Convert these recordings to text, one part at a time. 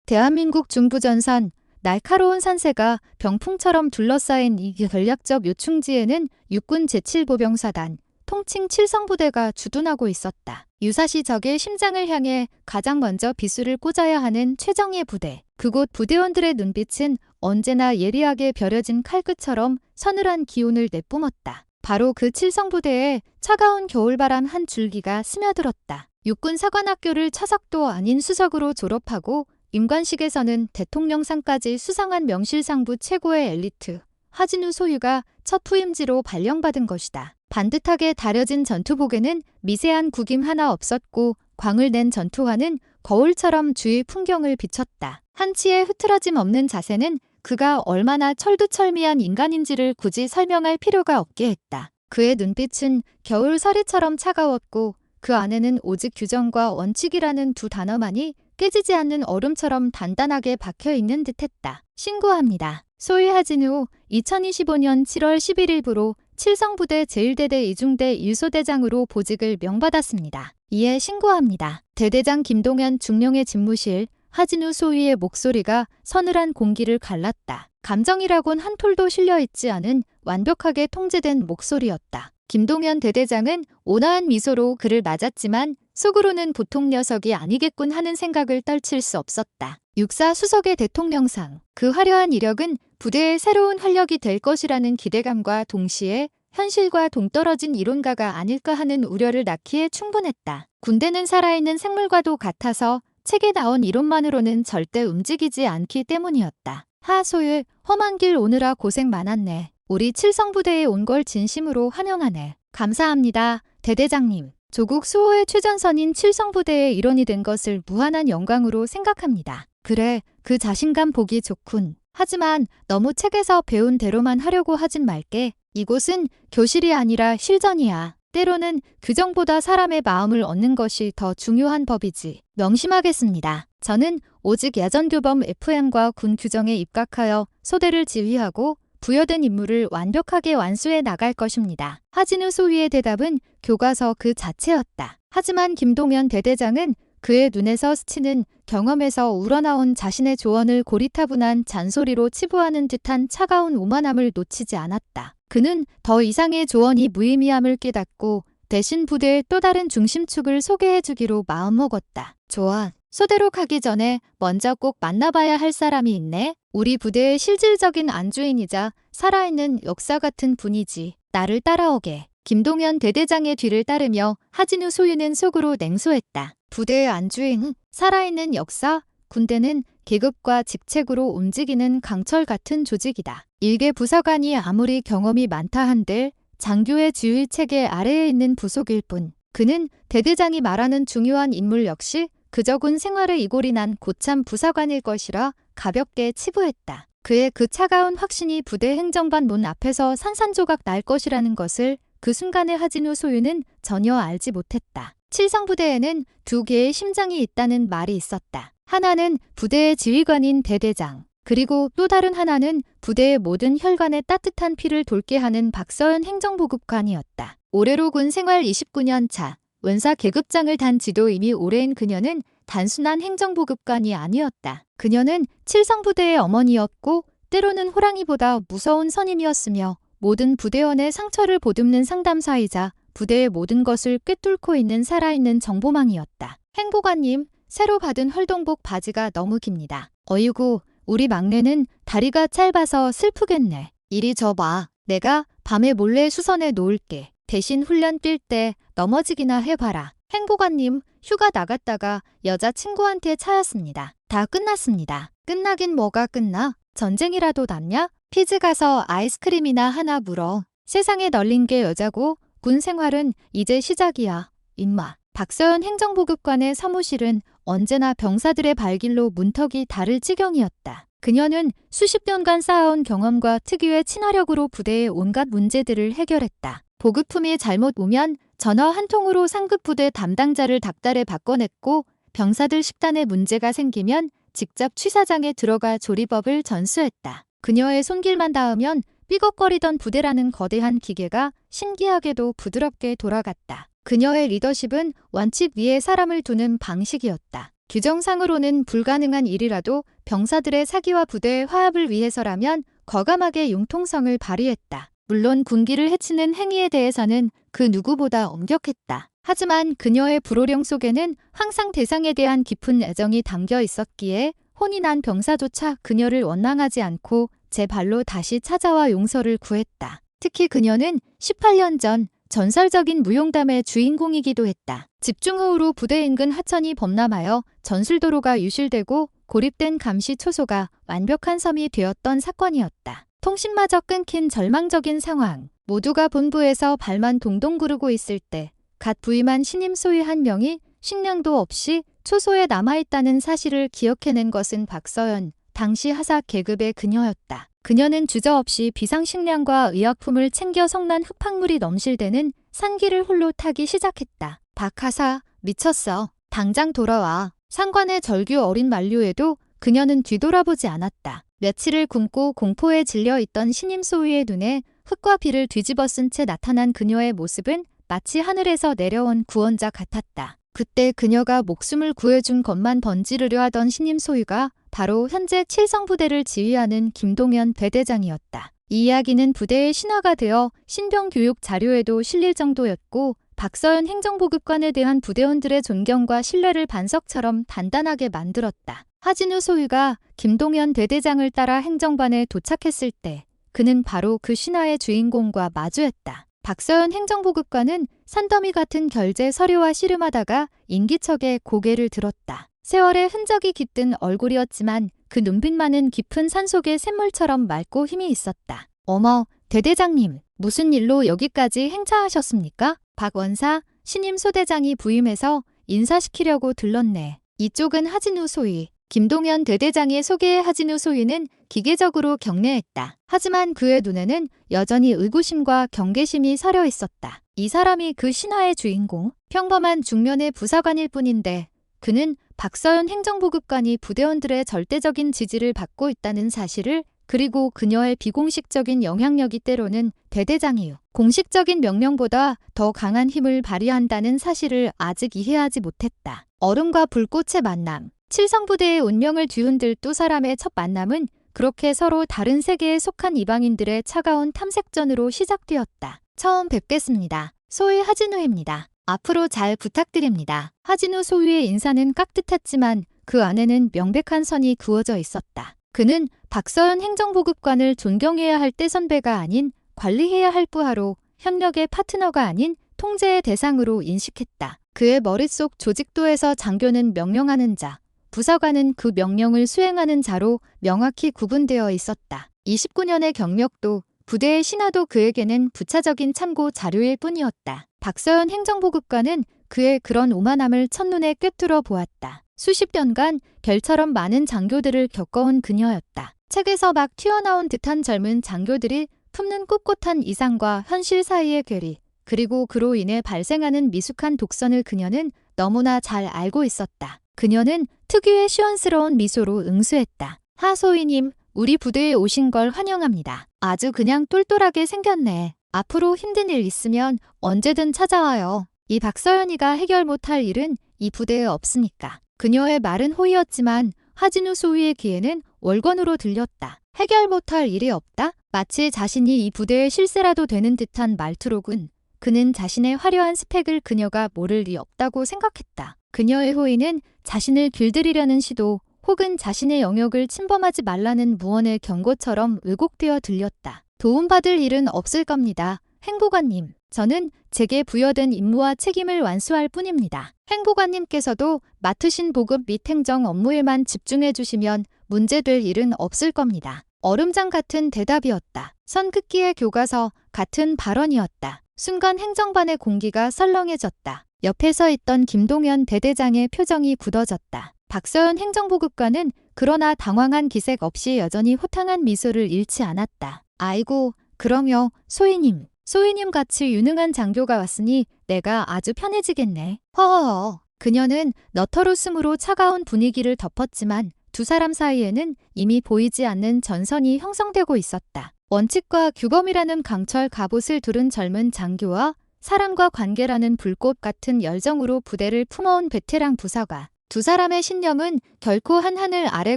대한민국 중부전선, 날카로운 산세가 병풍처럼 둘러싸인 이 전략적 요충지에는 육군 제7보병사단, 통칭 칠성부대가 주둔하고 있었다. 유사시 적의 심장을 향해 가장 먼저 비수를 꽂아야 하는 최정예 부대. 그곳 부대원들의 눈빛은 언제나 예리하게 벼려진 칼끝처럼 서늘한 기운을 내뿜었다. 바로 그 칠성부대에 차가운 겨울바람 한 줄기가 스며들었다. 육군 사관학교를 차석도 아닌 수석으로 졸업하고 임관식에서는 대통령상까지 수상한 명실상부 최고의 엘리트 하진우 소유가 첫 후임지로 발령받은 것이다. 반듯하게 다려진 전투복에는 미세한 구김 하나 없었고 광을 낸 전투화는 거울처럼 주위 풍경을 비췄다. 한치의 흐트러짐 없는 자세는 그가 얼마나 철두철미한 인간인지를 굳이 설명할 필요가 없게 했다. 그의 눈빛은 겨울 서리처럼 차가웠고 그 안에는 오직 규정과 원칙이라는 두 단어만이 깨지지 않는 얼음처럼 단단하게 박혀있는 듯했다. 신고합니다. 소위 하진우 2025년 7월 11일부로 칠성부대 제1대대 이중대 1소대장으로 보직을 명받았습니다. 이에 신고합니다. 대대장 김동현 중령의 집무실 하진우 소위의 목소리가 서늘한 공기를 갈랐다. 감정이라곤 한 톨도 실려있지 않은 완벽하게 통제된 목소리였다. 김동현 대대장은 온화한 미소로 그를 맞았지만 속으로는 보통 녀석이 아니겠군 하는 생각을 떨칠 수 없었다. 육사 수석의 대통령상, 그 화려한 이력은 부대의 새로운 활력이 될 것이라는 기대감과 동시에 현실과 동떨어진 이론가가 아닐까 하는 우려를 낳기에 충분했다. 군대는 살아있는 생물과도 같아서 책에 나온 이론만으로는 절대 움직이지 않기 때문이었다. 하소율, 험한 길 오느라 고생 많았네. 우리 칠성부대에 온 걸 진심으로 환영하네. 감사합니다, 대대장님. 조국 수호의 최전선인 칠성부대의 일원이 된 것을 무한한 영광으로 생각합니다. 그래, 그 자신감 보기 좋군. 하지만 너무 책에서 배운 대로만 하려고 하진 말게. 이곳은 교실이 아니라 실전이야. 때로는 규정보다 사람의 마음을 얻는 것이 더 중요한 법이지. 명심하겠습니다. 저는 오직 야전교범 FM과 군 규정에 입각하여 소대를 지휘하고 부여된 임무를 완벽하게 완수해 나갈 것입니다. 하진우 소위의 대답은 교과서 그 자체였다. 하지만 김동현 대대장은 그의 눈에서 스치는 경험에서 우러나온 자신의 조언을 고리타분한 잔소리로 치부하는 듯한 차가운 오만함을 놓치지 않았다. 그는 더 이상의 조언이 무의미함을 깨닫고 대신 부대의 또 다른 중심축을 소개해주기로 마음먹었다. 좋아. 소대로 가기 전에 먼저 꼭 만나봐야 할 사람이 있네. 우리 부대의 실질적인 안주인이자 살아있는 역사 같은 분이지. 나를 따라오게. 김동현 대대장의 뒤를 따르며 하진우 소유는 속으로 냉소했다. 부대의 안주인, 살아있는 역사, 군대는 계급과 직책으로 움직이는 강철 같은 조직이다. 일개 부사관이 아무리 경험이 많다 한들 장교의 지휘 체계 아래에 있는 부속일 뿐. 그는 대대장이 말하는 중요한 인물 역시 그저 군 생활의 이골이 난 고참 부사관일 것이라 가볍게 치부했다. 그의 그 차가운 확신이 부대 행정반 문 앞에서 산산조각 날 것이라는 것을 그 순간의 하진우 소유는 전혀 알지 못했다. 칠성부대에는 두 개의 심장이 있다는 말이 있었다. 하나는 부대의 지휘관인 대대장, 그리고 또 다른 하나는 부대의 모든 혈관에 따뜻한 피를 돌게 하는 박서연 행정보급관이었다. 올해로 군 생활 29년 차, 원사 계급장을 단 지도 이미 오래인 그녀는 단순한 행정보급관이 아니었다. 그녀는 칠성부대의 어머니였고 때로는 호랑이보다 무서운 선임이었으며 모든 부대원의 상처를 보듬는 상담사이자 부대의 모든 것을 꿰뚫고 있는 살아있는 정보망이었다. 행보관님, 새로 받은 활동복 바지가 너무 깁니다. 어이구, 우리 막내는 다리가 짧아서 슬프겠네. 이리 줘봐. 내가 밤에 몰래 수선해 놓을게. 대신 훈련 뛸 때 넘어지기나 해봐라. 행보관님, 휴가 나갔다가 여자친구한테 차였습니다. 다 끝났습니다. 끝나긴 뭐가 끝나? 전쟁이라도 났냐? 피즈 가서 아이스크림이나 하나 물어. 세상에 널린 게 여자고 군 생활은 이제 시작이야. 임마. 박서연 행정보급관의 사무실은 언제나 병사들의 발길로 문턱이 다를 지경이었다. 그녀는 수십 년간 쌓아온 경험과 특유의 친화력으로 부대의 온갖 문제들을 해결했다. 보급품이 잘못 오면 전화 한 통으로 상급부대 담당자를 닥달해 바꿔냈고 병사들 식단에 문제가 생기면 직접 취사장에 들어가 조리법을 전수했다. 그녀의 손길만 닿으면 삐걱거리던 부대라는 거대한 기계가 신기하게도 부드럽게 돌아갔다. 그녀의 리더십은 원칙 위에 사람을 두는 방식이었다. 규정상으로는 불가능한 일이라도 병사들의 사기와 부대의 화합을 위해서라면 거감하게 융통성을 발휘했다. 물론 군기를 해치는 행위에 대해서는 그 누구보다 엄격했다. 하지만 그녀의 불호령 속에는 항상 대상에 대한 깊은 애정이 담겨 있었기에 혼이 난 병사조차 그녀를 원망하지 않고 제 발로 다시 찾아와 용서를 구했다. 특히 그녀는 18년 전 전설적인 무용담의 주인공이기도 했다. 집중호우로 부대 인근 하천이 범람하여 전술도로가 유실되고 고립된 감시 초소가 완벽한 섬이 되었던 사건이었다. 통신마저 끊긴 절망적인 상황. 모두가 본부에서 발만 동동 구르고 있을 때 갓 부임한 신임 소위 한 명이 식량도 없이 초소에 남아있다는 사실을 기억해낸 것은 박서연, 당시 하사 계급의 그녀였다. 그녀는 주저없이 비상식량과 의약품을 챙겨 성난 흙탕물이 넘실대는 산길을 홀로 타기 시작했다. 박하사, 미쳤어. 당장 돌아와. 상관의 절규 어린 만류에도 그녀는 뒤돌아보지 않았다. 며칠을 굶고 공포에 질려있던 신임 소위의 눈에 흙과 비를 뒤집어 쓴 채 나타난 그녀의 모습은 마치 하늘에서 내려온 구원자 같았다. 그때 그녀가 목숨을 구해준 것만 번지르려 하던 신임 소위가 바로 현재 칠성부대를 지휘하는 김동연 대대장이었다. 이 이야기는 부대의 신화가 되어 신병 교육 자료에도 실릴 정도였고 박서연 행정보급관에 대한 부대원들의 존경과 신뢰를 반석처럼 단단하게 만들었다. 하진우 소위가 김동연 대대장을 따라 행정반에 도착했을 때 그는 바로 그 신화의 주인공과 마주했다. 박서연 행정보급관은 산더미 같은 결제 서류와 씨름하다가 인기척에 고개를 들었다. 세월의 흔적이 깃든 얼굴이었지만 그 눈빛만은 깊은 산속의 샘물처럼 맑고 힘이 있었다. 어머, 대대장님, 무슨 일로 여기까지 행차하셨습니까? 박 원사, 신임 소대장이 부임해서 인사시키려고 들렀네. 이쪽은 하진우 소위. 김동연 대대장의 소개의 하진우 소위는 기계적으로 경례했다. 하지만 그의 눈에는 여전히 의구심과 경계심이 서려 있었다. 이 사람이 그 신화의 주인공, 평범한 중면의 부사관일 뿐인데 그는 박서연 행정보급관이 부대원들의 절대적인 지지를 받고 있다는 사실을, 그리고 그녀의 비공식적인 영향력이 때로는 대대장이요, 공식적인 명령보다 더 강한 힘을 발휘한다는 사실을 아직 이해하지 못했다. 얼음과 불꽃의 만남. 칠성부대의 운명을 뒤흔들 두 사람의 첫 만남은 그렇게 서로 다른 세계에 속한 이방인들의 차가운 탐색전으로 시작되었다. 처음 뵙겠습니다. 소위 하진우입니다. 앞으로 잘 부탁드립니다. 하진우 소위의 인사는 깍듯했지만 그 안에는 명백한 선이 그어져 있었다. 그는 박서연 행정보급관을 존경해야 할 떼선배가 아닌 관리해야 할 부하로, 협력의 파트너가 아닌 통제의 대상으로 인식했다. 그의 머릿속 조직도에서 장교는 명령하는 자, 부사관은 그 명령을 수행하는 자로 명확히 구분되어 있었다. 29년의 경력도 부대의 신화도 그에게는 부차적인 참고 자료일 뿐이었다. 박서연 행정보급관은 그의 그런 오만함을 첫눈에 꿰뚫어 보았다. 수십 년간 별처럼 많은 장교들을 겪어온 그녀였다. 책에서 막 튀어나온 듯한 젊은 장교들이 품는 꿋꿋한 이상과 현실 사이의 괴리, 그리고 그로 인해 발생하는 미숙한 독선을 그녀는 너무나 잘 알고 있었다. 그녀는 특유의 시원스러운 미소로 응수했다. 하소위님, 우리 부대에 오신 걸 환영합니다. 아주 그냥 똘똘하게 생겼네. 앞으로 힘든 일 있으면 언제든 찾아와요. 이 박서연이가 해결 못할 일은 이 부대에 없으니까. 그녀의 말은 호의였지만 하진우 소위의 귀에는 월권으로 들렸다. 해결 못할 일이 없다? 마치 자신이 이 부대의 실세라도 되는 듯한 말투로군. 그는 자신의 화려한 스펙을 그녀가 모를 리 없다고 생각했다. 그녀의 호의는 자신을 길들이려는 시도, 혹은 자신의 영역을 침범하지 말라는 무언의 경고처럼 왜곡되어 들렸다. 도움받을 일은 없을 겁니다. 행보관님, 저는 제게 부여된 임무와 책임을 완수할 뿐입니다. 행보관님께서도 맡으신 보급 및 행정 업무에만 집중해 주시면 문제될 일은 없을 겁니다. 얼음장 같은 대답이었다. 선긋기의 교과서 같은 발언이었다. 순간 행정반의 공기가 설렁해졌다. 옆에 서 있던 김동연 대대장의 표정이 굳어졌다. 박서연 행정보급관은 그러나 당황한 기색 없이 여전히 호탕한 미소를 잃지 않았다. 아이고, 그럼요, 소희님. 소희님 같이 유능한 장교가 왔으니 내가 아주 편해지겠네. 허허허. 그녀는 너털웃음으로 차가운 분위기를 덮었지만 두 사람 사이에는 이미 보이지 않는 전선이 형성되고 있었다. 원칙과 규범이라는 강철 갑옷을 두른 젊은 장교와 사람과 관계라는 불꽃 같은 열정으로 부대를 품어온 베테랑 부사관. 두 사람의 신념은 결코 한 하늘 아래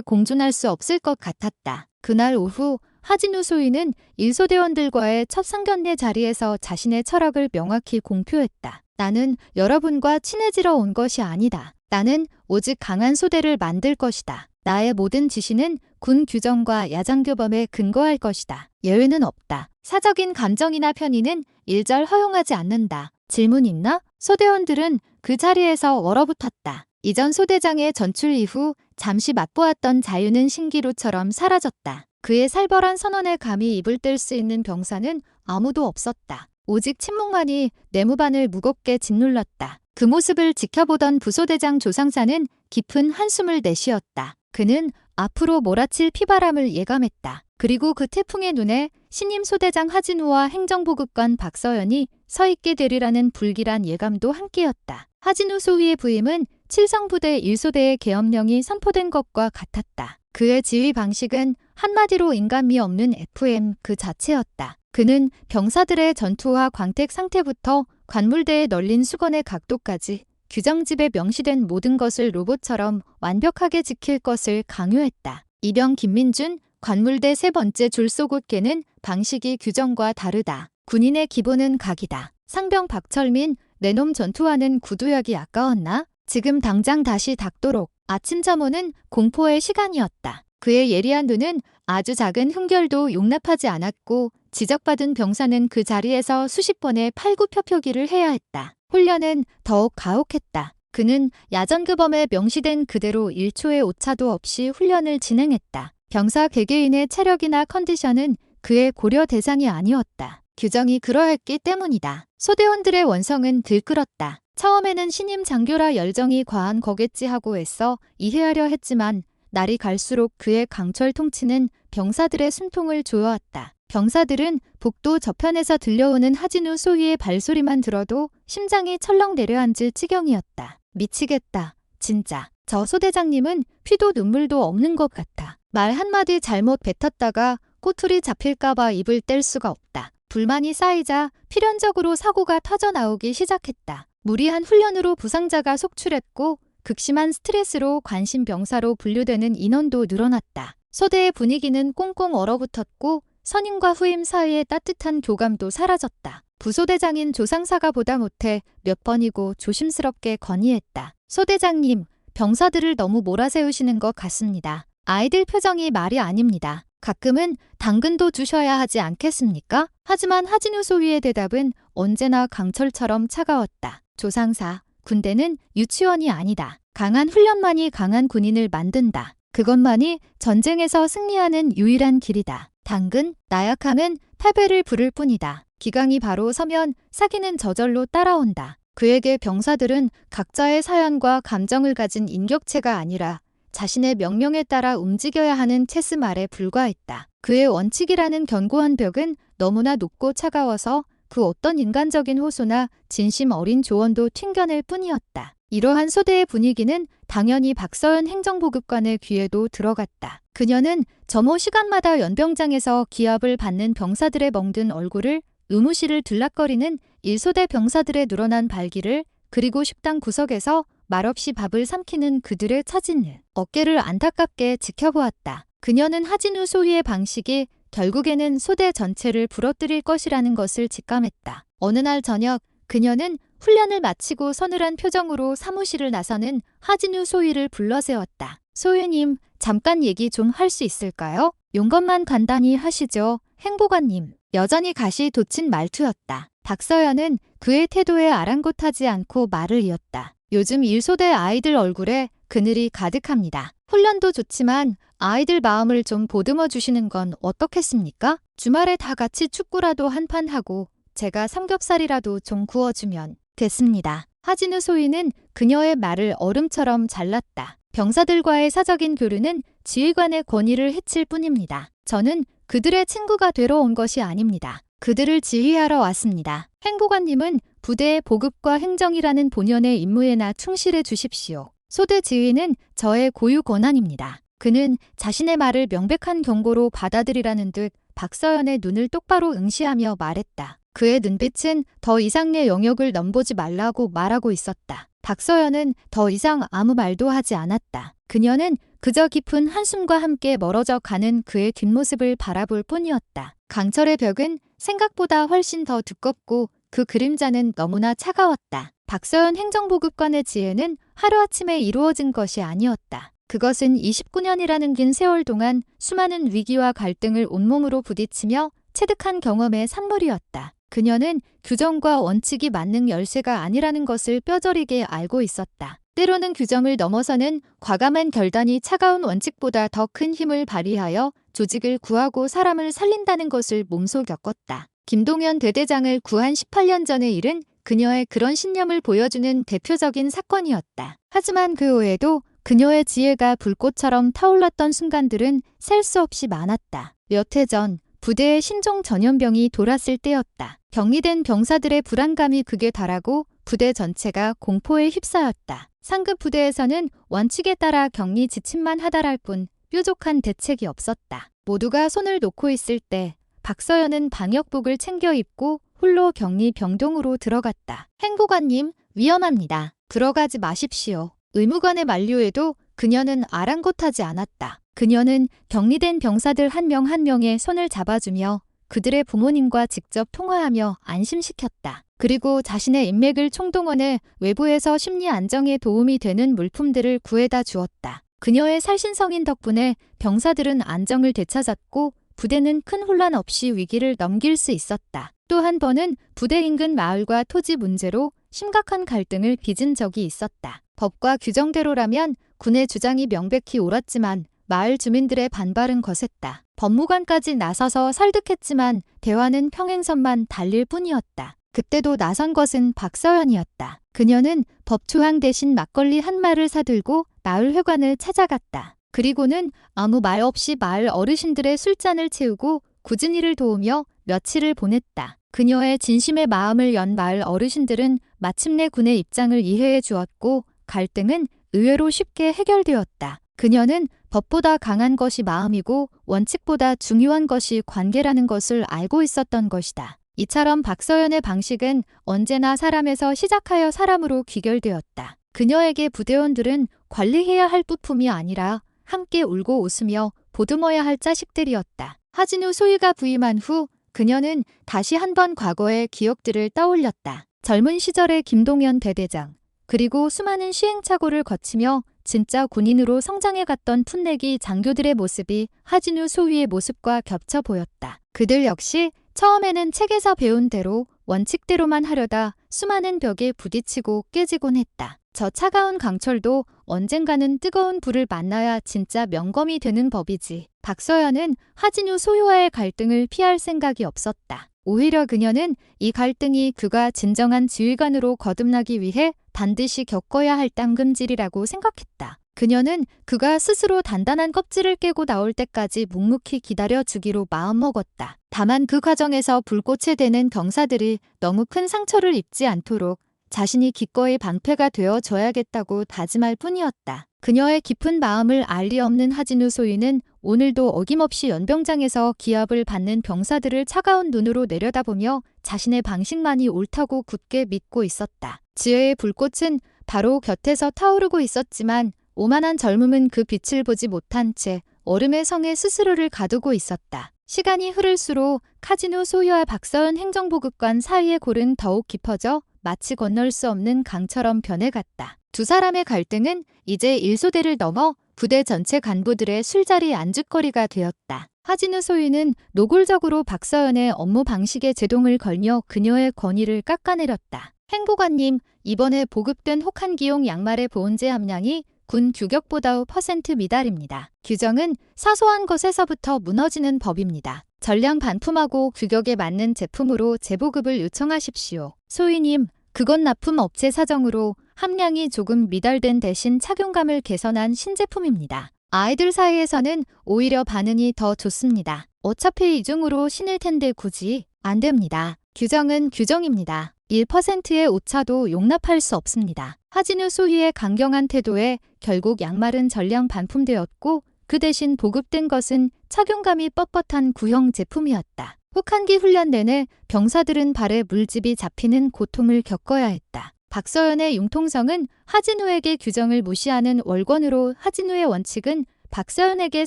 공존할 수 없을 것 같았다. 그날 오후 하진우 소위는 일소대원들과의 첫 상견례 자리에서 자신의 철학을 명확히 공표했다. 나는 여러분과 친해지러 온 것이 아니다. 나는 오직 강한 소대를 만들 것이다. 나의 모든 지시는 군 규정과 야장교범에 근거할 것이다. 예외는 없다. 사적인 감정이나 편의는 일절 허용하지 않는다. 질문 있나? 소대원들은 그 자리에서 얼어붙었다. 이전 소대장의 전출 이후 잠시 맛보았던 자유는 신기루처럼 사라졌다. 그의 살벌한 선언에 감히 입을 뗄 수 있는 병사는 아무도 없었다. 오직 침묵만이 내무반을 무겁게 짓눌렀다. 그 모습을 지켜보던 부소대장 조상사는 깊은 한숨을 내쉬었다. 그는 앞으로 몰아칠 피바람을 예감했다. 그리고 그 태풍의 눈에 신임 소대장 하진우와 행정보급관 박서연이 서 있게 되리라는 불길한 예감도 함께였다. 하진우 소위의 부임은 칠성부대 1소대의 계엄령이 선포된 것과 같았다. 그의 지휘 방식은 한마디로 인간미 없는 FM 그 자체였다. 그는 병사들의 전투와 광택 상태부터 관물대에 널린 수건의 각도까지 규정집에 명시된 모든 것을 로봇처럼 완벽하게 지킬 것을 강요했다. 이병 김민준, 관물대 세 번째 줄소곳개는 방식이 규정과 다르다. 군인의 기본은 각이다. 상병 박철민, 내놈 전투하는 구두약이 아까웠나? 지금 당장 다시 닦도록. 아침 잠오는 공포의 시간이었다. 그의 예리한 눈은 아주 작은 흠결도 용납하지 않았고 지적받은 병사는 그 자리에서 수십 번의 팔굽혀펴기를 해야 했다. 훈련은 더욱 가혹했다. 그는 야전규범에 명시된 그대로 1초의 오차도 없이 훈련을 진행했다. 병사 개개인의 체력이나 컨디션은 그의 고려 대상이 아니었다. 규정이 그러했기 때문이다. 소대원들의 원성은 들끓었다. 처음에는 신임 장교라 열정이 과한 거겠지 하고 애써 이해하려 했지만 날이 갈수록 그의 강철 통치는 병사들의 숨통을 조여왔다. 병사들은 복도 저편에서 들려오는 하진우 소위의 발소리만 들어도 심장이 철렁 내려앉을 지경이었다. 미치겠다. 진짜. 저 소대장님은 피도 눈물도 없는 것 같아. 말 한마디 잘못 뱉었다가 꼬투리 잡힐까봐 입을 뗄 수가 없다. 불만이 쌓이자 필연적으로 사고가 터져나오기 시작했다. 무리한 훈련으로 부상자가 속출했고 극심한 스트레스로 관심 병사로 분류되는 인원도 늘어났다. 소대의 분위기는 꽁꽁 얼어붙었고 선임과 후임 사이의 따뜻한 교감도 사라졌다. 부소대장인 조상사가 보다 못해 몇 번이고 조심스럽게 건의했다. 소대장님, 병사들을 너무 몰아세우시는 것 같습니다. 아이들 표정이 말이 아닙니다. 가끔은 당근도 주셔야 하지 않겠습니까? 하지만 하진우 소위의 대답은 언제나 강철처럼 차가웠다. 조상사, 군대는 유치원이 아니다. 강한 훈련만이 강한 군인을 만든다. 그것만이 전쟁에서 승리하는 유일한 길이다. 당근, 나약함은 패배를 부를 뿐이다. 기강이 바로 서면 사기는 저절로 따라온다. 그에게 병사들은 각자의 사연과 감정을 가진 인격체가 아니라 자신의 명령에 따라 움직여야 하는 체스말에 불과했다. 그의 원칙이라는 견고한 벽은 너무나 높고 차가워서 그 어떤 인간적인 호소나 진심 어린 조언도 튕겨낼 뿐이었다. 이러한 소대의 분위기는 당연히 박서연 행정보급관의 귀에도 들어갔다. 그녀는 점호 시간마다 연병장에서 기합을 받는 병사들의 멍든 얼굴을, 의무실을 들락거리는 1소대 병사들의 늘어난 발기를, 그리고 식당 구석에서 말없이 밥을 삼키는 그들의 처진을 어깨를 안타깝게 지켜보았다. 그녀는 하진우 소위의 방식이 결국에는 소대 전체를 부러뜨릴 것이라는 것을 직감했다. 어느 날 저녁 그녀는 훈련을 마치고 서늘한 표정으로 사무실을 나서는 하진우 소위를 불러세웠다. 소위님, 잠깐 얘기 좀 할 수 있을까요? 용건만 간단히 하시죠. 행보관님. 여전히 가시 돋친 말투였다. 박서연은 그의 태도에 아랑곳하지 않고 말을 이었다. 요즘 1소대 아이들 얼굴에 그늘이 가득합니다. 훈련도 좋지만 아이들 마음을 좀 보듬어 주시는 건 어떻겠습니까? 주말에 다 같이 축구라도 한판 하고 제가 삼겹살이라도 좀 구워주면 됐습니다. 하진우 소위는 그녀의 말을 얼음처럼 잘랐다. 병사들과의 사적인 교류는 지휘관의 권위를 해칠 뿐입니다. 저는 그들의 친구가 되러 온 것이 아닙니다. 그들을 지휘하러 왔습니다. 행보관님은 부대의 보급과 행정이라는 본연의 임무에나 충실해 주십시오. 소대 지휘는 저의 고유 권한입니다. 그는 자신의 말을 명백한 경고로 받아들이라는 듯 박서연의 눈을 똑바로 응시하며 말했다. 그의 눈빛은 더 이상의 영역을 넘보지 말라고 말하고 있었다. 박서연은 더 이상 아무 말도 하지 않았다. 그녀는 그저 깊은 한숨과 함께 멀어져 가는 그의 뒷모습을 바라볼 뿐이었다. 강철의 벽은 생각보다 훨씬 더 두껍고 그 그림자는 너무나 차가웠다. 박서연 행정보급관의 지혜는 하루아침에 이루어진 것이 아니었다. 그것은 29년이라는 긴 세월 동안 수많은 위기와 갈등을 온몸으로 부딪히며 체득한 경험의 산물이었다. 그녀는 규정과 원칙이 만능 열쇠가 아니라는 것을 뼈저리게 알고 있었다. 때로는 규정을 넘어서는 과감한 결단이 차가운 원칙보다 더 큰 힘을 발휘하여 조직을 구하고 사람을 살린다는 것을 몸소 겪었다. 김동연 대대장을 구한 18년 전의 일은 그녀의 그런 신념을 보여주는 대표적인 사건이었다. 하지만 그 후에도 그녀의 지혜가 불꽃처럼 타올랐던 순간들은 셀 수 없이 많았다. 몇 해 전 부대에 신종 전염병이 돌았을 때였다. 격리된 병사들의 불안감이 극에 달하고 부대 전체가 공포에 휩싸였다. 상급 부대에서는 원칙에 따라 격리 지침만 하달할 뿐 뾰족한 대책이 없었다. 모두가 손을 놓고 있을 때 박서연은 방역복을 챙겨 입고 홀로 격리 병동으로 들어갔다. 행보관님, 위험합니다. 들어가지 마십시오. 의무관의 만류에도 그녀는 아랑곳하지 않았다. 그녀는 격리된 병사들 한 명 한 명의 손을 잡아주며 그들의 부모님과 직접 통화하며 안심시켰다. 그리고 자신의 인맥을 총동원해 외부에서 심리 안정에 도움이 되는 물품들을 구해다 주었다. 그녀의 살신성인 덕분에 병사들은 안정을 되찾았고 부대는 큰 혼란 없이 위기를 넘길 수 있었다. 또 한 번은 부대 인근 마을과 토지 문제로 심각한 갈등을 빚은 적이 있었다. 법과 규정대로라면 군의 주장이 명백히 옳았지만 마을 주민들의 반발은 거셌다. 법무관까지 나서서 설득했지만 대화는 평행선만 달릴 뿐이었다. 그때도 나선 것은 박서연이었다. 그녀는 법조항 대신 막걸리 한 마를 사들고 마을 회관을 찾아갔다. 그리고는 아무 말 없이 마을 어르신들의 술잔을 채우고 굳은 일을 도우며 며칠을 보냈다. 그녀의 진심의 마음을 연 마을 어르신들은 마침내 군의 입장을 이해해 주었고 갈등은 의외로 쉽게 해결되었다. 그녀는 법보다 강한 것이 마음이고 원칙보다 중요한 것이 관계라는 것을 알고 있었던 것이다. 이처럼 박서연의 방식은 언제나 사람에서 시작하여 사람으로 귀결되었다. 그녀에게 부대원들은 관리해야 할 부품이 아니라 함께 울고 웃으며 보듬어야 할 자식들이었다. 하진우 소위가 부임한 후 그녀는 다시 한번 과거의 기억들을 떠올렸다. 젊은 시절의 김동연 대대장, 그리고 수많은 시행착오를 거치며 진짜 군인으로 성장해갔던 풋내기 장교들의 모습이 하진우 소위의 모습과 겹쳐 보였다. 그들 역시 처음에는 책에서 배운 대로 원칙대로만 하려다 수많은 벽에 부딪히고 깨지곤 했다. 저 차가운 강철도 언젠가는 뜨거운 불을 만나야 진짜 명검이 되는 법이지. 박서연은 하진우 소유와의 갈등을 피할 생각이 없었다. 오히려 그녀는 이 갈등이 그가 진정한 지휘관으로 거듭나기 위해 반드시 겪어야 할 당금질이라고 생각했다. 그녀는 그가 스스로 단단한 껍질을 깨고 나올 때까지 묵묵히 기다려주기로 마음먹었다. 다만 그 과정에서 불꽃에 대는 병사들이 너무 큰 상처를 입지 않도록 자신이 기꺼이 방패가 되어줘야겠다고 다짐할 뿐이었다. 그녀의 깊은 마음을 알 리 없는 하진우 소위는 오늘도 어김없이 연병장에서 기합을 받는 병사들을 차가운 눈으로 내려다보며 자신의 방식만이 옳다고 굳게 믿고 있었다. 지혜의 불꽃은 바로 곁에서 타오르고 있었지만 오만한 젊음은 그 빛을 보지 못한 채 얼음의 성에 스스로를 가두고 있었다. 시간이 흐를수록 하진우 소위와 박서연 행정보급관 사이의 골은 더욱 깊어져 마치 건널 수 없는 강처럼 변해갔다. 두 사람의 갈등은 이제 일소대를 넘어 부대 전체 간부들의 술자리 안주거리가 되었다. 하진우 소위는 노골적으로 박서연의 업무 방식에 제동을 걸며 그녀의 권위를 깎아내렸다. 행보관님, 이번에 보급된 혹한기용 양말의 보온제 함량이 군 규격보다 5% 미달입니다. 규정은 사소한 것에서부터 무너지는 법입니다. 전량 반품하고 규격에 맞는 제품으로 재보급을 요청하십시오. 소위님, 그건 납품업체 사정으로 함량이 조금 미달된 대신 착용감을 개선한 신제품입니다. 아이들 사이에서는 오히려 반응이 더 좋습니다. 어차피 이중으로 신을 텐데 굳이 안 됩니다. 규정은 규정입니다. 1%의 오차도 용납할 수 없습니다. 하진우 소위의 강경한 태도에 결국 양말은 전량 반품되었고 그 대신 보급된 것은 착용감이 뻣뻣한 구형 제품이었다. 혹한기 훈련 내내 병사들은 발에 물집이 잡히는 고통을 겪어야 했다. 박서연의 융통성은 하진우에게 규정을 무시하는 월권으로 하진우의 원칙은 박서연에게